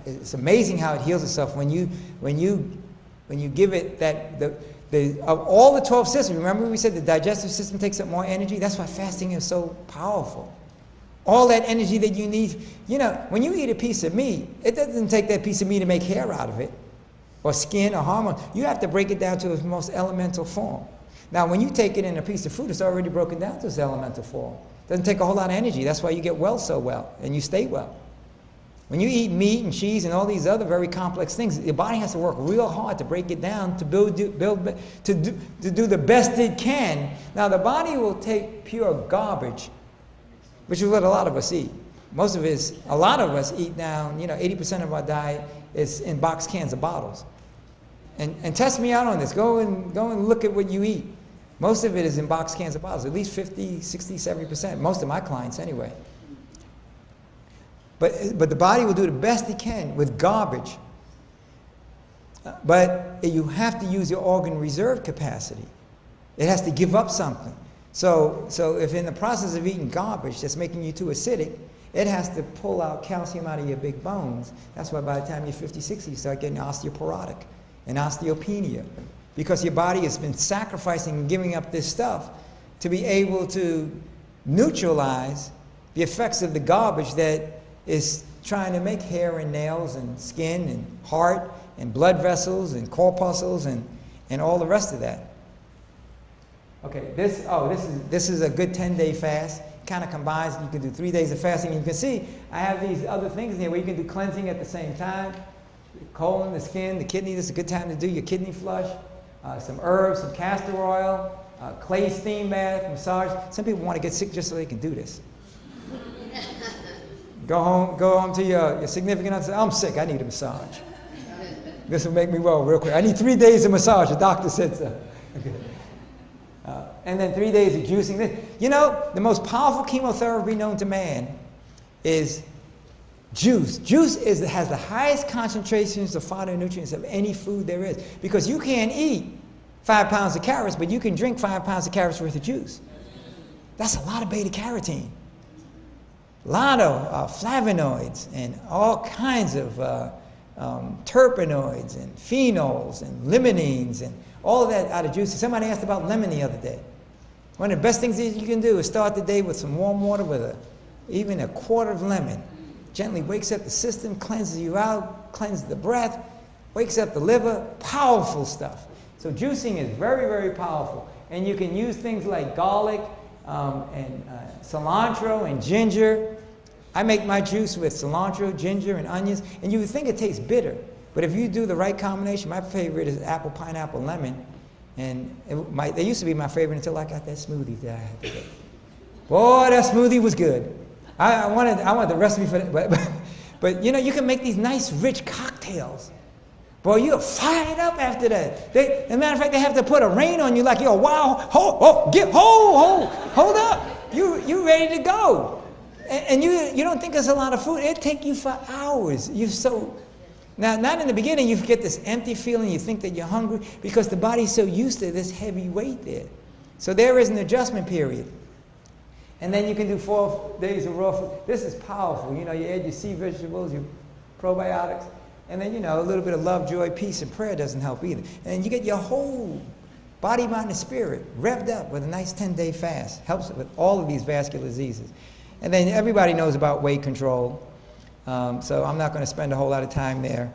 it's amazing how it heals itself when you give it of all the 12 systems. Remember we said the digestive system takes up more energy? That's why fasting is so powerful. All that energy that you need, when you eat a piece of meat, it doesn't take that piece of meat to make hair out of it, or skin or hormone. You have to break it down to its most elemental form. Now when you take it in a piece of fruit, it's already broken down to its elemental form. It doesn't take a whole lot of energy. That's why you get well so well, and you stay well. When you eat meat and cheese and all these other very complex things, your body has to work real hard to break it down to do the best it can. Now the body will take pure garbage, which is what a lot of us eat. A lot of us eat now, 80% of our diet is in box cans or bottles. And test me out on this. Go and look at what you eat. Most of it is in box cans or bottles, at least 50, 60, 70%. Most of my clients anyway. But the body will do the best it can with garbage. But you have to use your organ reserve capacity. It has to give up something. So if in the process of eating garbage that's making you too acidic, it has to pull out calcium out of your big bones. That's why by the time you're 50, 60, you start getting osteoporotic and osteopenia. Because your body has been sacrificing and giving up this stuff to be able to neutralize the effects of the garbage that is trying to make hair and nails and skin and heart and blood vessels and corpuscles and all the rest of that. Okay, this is a good 10-day fast. Kind of combines. You can do 3 days of fasting. And you can see I have these other things here where you can do cleansing at the same time. The colon, the skin, the kidney. This is a good time to do your kidney flush. Some herbs, some castor oil, clay steam bath, massage. Some people want to get sick just so they can do this. Go home to your significant other and say, I'm sick, I need a massage. This will make me well real quick. I need 3 days of massage, the doctor said so. Okay. And then 3 days of juicing. The most powerful chemotherapy known to man is juice. Juice has the highest concentrations of phytonutrients of any food there is. Because you can't eat 5 pounds of carrots, but you can drink 5 pounds of carrots worth of juice. That's a lot of beta-carotene. A lot of flavonoids and all kinds of terpenoids and phenols and limonene and all of that out of juices. Somebody asked about lemon the other day. One of the best things that you can do is start the day with some warm water with even a quarter of lemon. Gently wakes up the system, cleanses you out, cleanses the breath, wakes up the liver. Powerful stuff. So juicing is very, very powerful. And you can use things like garlic and cilantro and ginger. I make my juice with cilantro, ginger, and onions. And you would think it tastes bitter. But if you do the right combination, my favorite is apple, pineapple, lemon. And they used to be my favorite until I got that smoothie that I had to get. Boy, that smoothie was good. I wanted the recipe for that. But you know, you can make these nice, rich cocktails. Boy, you're fired up after that. As a matter of fact, they have to put a rein on you like, yo, wow, hold up. You ready to go. And you don't think there's a lot of food. It'll take you for hours. Now, not in the beginning, you get this empty feeling, you think that you're hungry, because the body's so used to this heavy weight there. So there is an adjustment period. And then you can do 4 days of raw food. This is powerful. You know, you add your sea vegetables, your probiotics, and then, you know, a little bit of love, joy, peace, and prayer doesn't help either. And you get your whole body, mind, and spirit revved up with a nice 10-day fast. Helps with all of these vascular diseases. And then everybody knows about weight control. So I'm not going to spend a whole lot of time there.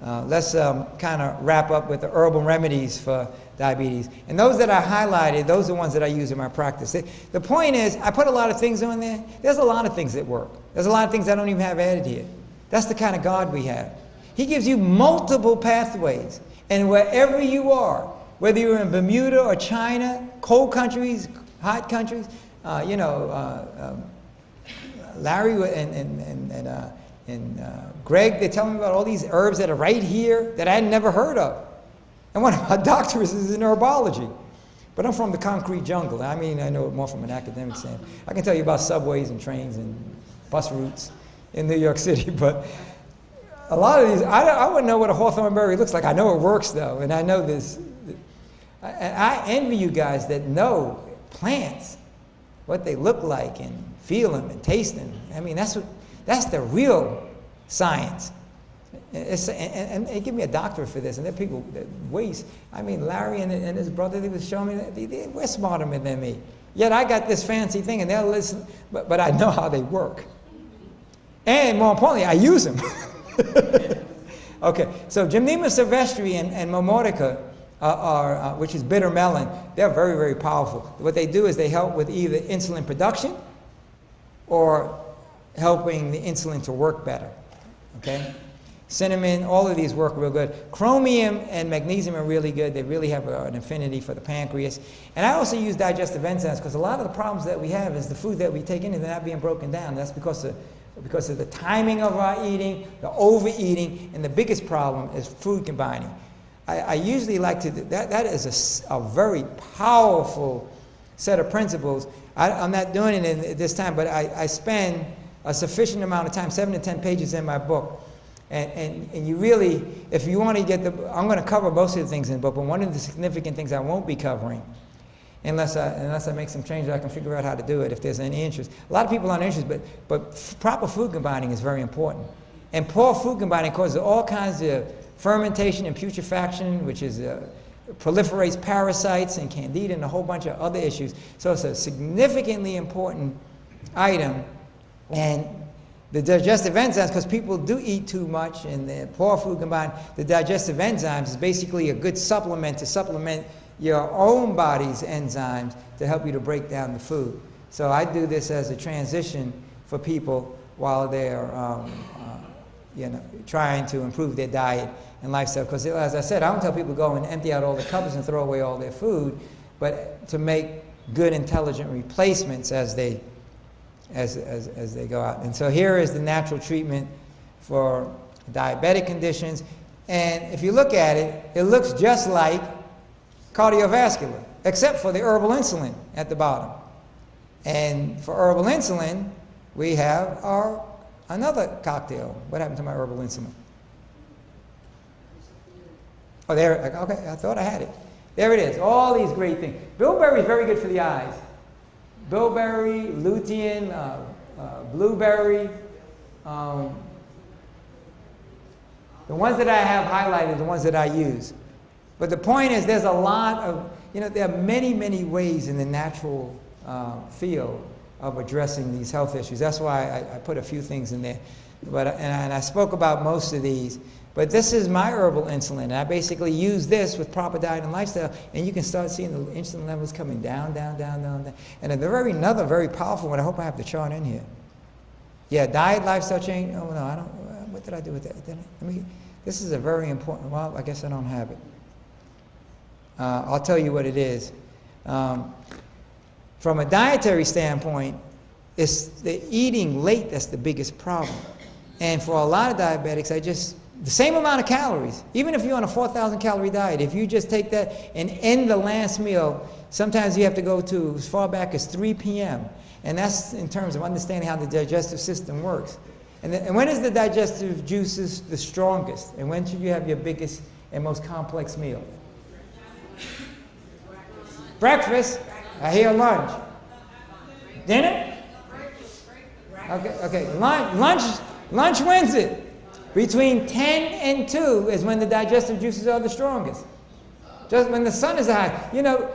Let's kind of wrap up with the herbal remedies for diabetes. And those that I highlighted, those are the ones that I use in my practice. The point is, I put a lot of things on there. There's a lot of things that work. There's a lot of things I don't even have added here. That's the kind of God we have. He gives you multiple pathways. And wherever you are, whether you're in Bermuda or China, cold countries, hot countries, Larry and Greg, they tell me about all these herbs that are right here that I had never heard of. And one of my doctors is in herbology. But I'm from the concrete jungle. I mean, I know it more from an academic standpoint. I can tell you about subways and trains and bus routes in New York City, but a lot of these, I wouldn't know what a hawthorn berry looks like. I know it works, though, and I know this. I envy you guys that know plants, what they look like, and feel them and taste them. I mean, that's the real science. And they give me a doctorate for this, and there are people that waste. I mean, Larry and his brother, they was showing me that they're smarter than me. Yet I got this fancy thing, and they'll listen, but I know how they work. And more importantly, I use them. Okay, so Gymnema sylvestri and Momordica are which is bitter melon, they're very, very powerful. What they do is they help with either insulin production or helping the insulin to work better. Okay? Cinnamon, all of these work real good. Chromium and magnesium are really good. They really have an affinity for the pancreas. And I also use digestive enzymes because a lot of the problems that we have is the food that we take in and they're not being broken down. That's because of the timing of our eating, the overeating, and the biggest problem is food combining. I usually like to do that is a very powerful set of principles. I'm not doing it in this time, but I spend a sufficient amount of time, 7 to 10 pages in my book. And you really, if you want to get I'm going to cover most of the things in the book, but one of the significant things I won't be covering, unless I make some changes, I can figure out how to do it if there's any interest. A lot of people aren't interested, but proper food combining is very important. And poor food combining causes all kinds of fermentation and putrefaction, which is proliferates parasites and candida and a whole bunch of other issues. So it's a significantly important item. And the digestive enzymes, because people do eat too much and they're poor food combined, the digestive enzymes is basically a good supplement to supplement your own body's enzymes to help you to break down the food. So I do this as a transition for people while they're trying to improve their diet and lifestyle. Because as I said, I don't tell people to go and empty out all the cupboards and throw away all their food, but to make good, intelligent replacements as they go out. And so here is the natural treatment for diabetic conditions. And if you look at it, it looks just like cardiovascular, except for the herbal insulin at the bottom. And for herbal insulin, we have another cocktail. What happened to my herbal insulin? Oh, there. Okay, I thought I had it. There it is. All these great things. Bilberry is very good for the eyes. bilberry, lutein, blueberry. The ones that I have highlighted are the ones that I use. But the point is, there's a lot of, there are many, many ways in the natural field of addressing these health issues. That's why I put a few things in there. And I spoke about most of these. But this is my herbal insulin. And I basically use this with proper diet and lifestyle, and you can start seeing the insulin levels coming down, down, down, down, down. And another very powerful one, I hope I have the chart in here. Yeah, diet, lifestyle change. Oh, no, I don't. What did I do with that? This is a very important, well, I guess I don't have it. I'll tell you what it is. From a dietary standpoint, it's the eating late that's the biggest problem. And for a lot of diabetics, the same amount of calories, even if you're on a 4,000 calorie diet, if you just take that and end the last meal, sometimes you have to go to as far back as 3 p.m. And that's in terms of understanding how the digestive system works. And when is the digestive juices the strongest? And when should you have your biggest and most complex meal? Breakfast. I hear lunch. Dinner? Okay. Lunch wins it. Between 10 and 2 is when the digestive juices are the strongest. Just when the sun is high.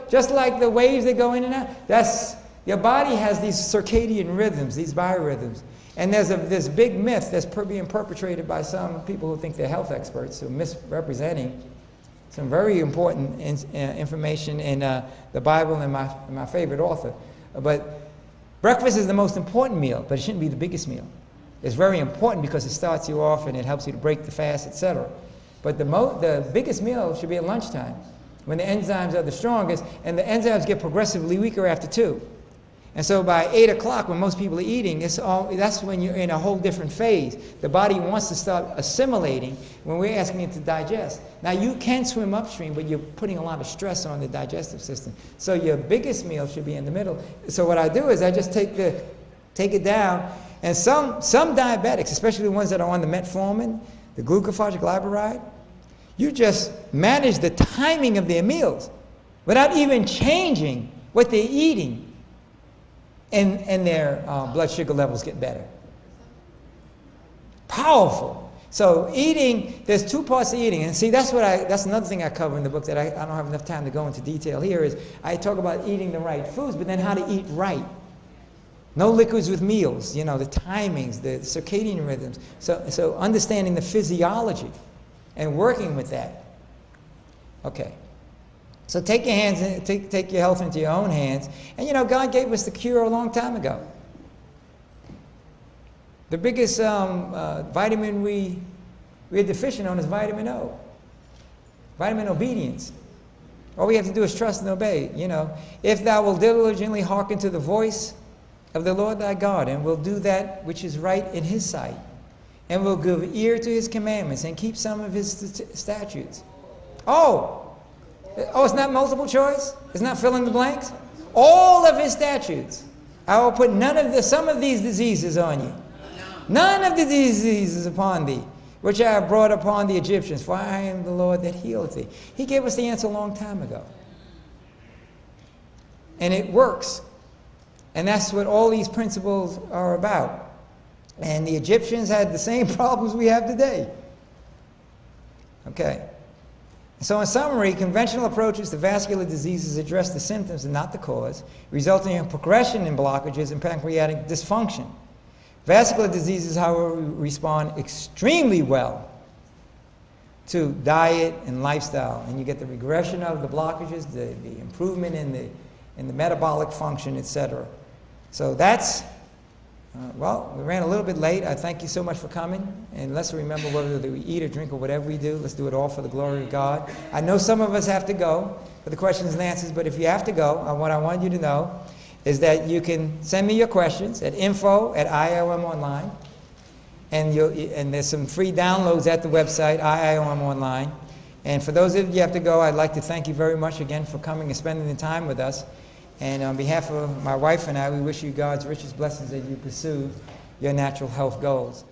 Just like the waves that go in and out, your body has these circadian rhythms, these biorhythms. And there's this big myth that's being perpetrated by some people who think they're health experts, who are misrepresenting some very important information in the Bible and my favorite author. But breakfast is the most important meal, but it shouldn't be the biggest meal. It's very important because it starts you off and it helps you to break the fast, etc. But the biggest meal should be at lunchtime, when the enzymes are the strongest, and the enzymes get progressively weaker after 2. And so by 8 o'clock, when most people are eating, that's when you're in a whole different phase. The body wants to start assimilating when we're asking it to digest. Now, you can swim upstream, but you're putting a lot of stress on the digestive system. So your biggest meal should be in the middle. So what I do is I just take it down. And some diabetics, especially the ones that are on the metformin, the glucophage glyburide, you just manage the timing of their meals without even changing what they're eating. And their blood sugar levels get better. Powerful. So eating, there's 2 parts to eating. And see, that's another thing I cover in the book that I don't have enough time to go into detail here, is I talk about eating the right foods, but then how to eat right. No liquids with meals, the timings, the circadian rhythms. So understanding the physiology and working with that. Okay. So take your health into your own hands. And God gave us the cure a long time ago. The biggest vitamin we're deficient on is vitamin O. Vitamin obedience. All we have to do is trust and obey. If thou wilt diligently hearken to the voice of the Lord thy God, and will do that which is right in his sight, and will give ear to his commandments, and keep some of his statutes. It's not multiple choice? It's not fill in the blanks? All of his statutes. I will put some of these diseases on you. None of the diseases upon thee, which I have brought upon the Egyptians, for I am the Lord that healeth thee. He gave us the answer a long time ago. And it works. And that's what all these principles are about. And the Egyptians had the same problems we have today. Okay. So in summary, conventional approaches to vascular diseases address the symptoms and not the cause, resulting in progression in blockages and pancreatic dysfunction. Vascular diseases, however, respond extremely well to diet and lifestyle. And you get the regression of the blockages, the improvement in the metabolic function, etc. So that's, we ran a little bit late. I thank you so much for coming. And let's remember, whether we eat or drink or whatever we do, let's do it all for the glory of God. I know some of us have to go for the questions and answers, but if you have to go, what I want you to know is that you can send me your questions at info@IIOM Online. And there's some free downloads at the website, IIOM Online. And for those of you who have to go, I'd like to thank you very much again for coming and spending the time with us. And on behalf of my wife and I, we wish you God's richest blessings as you pursue your natural health goals.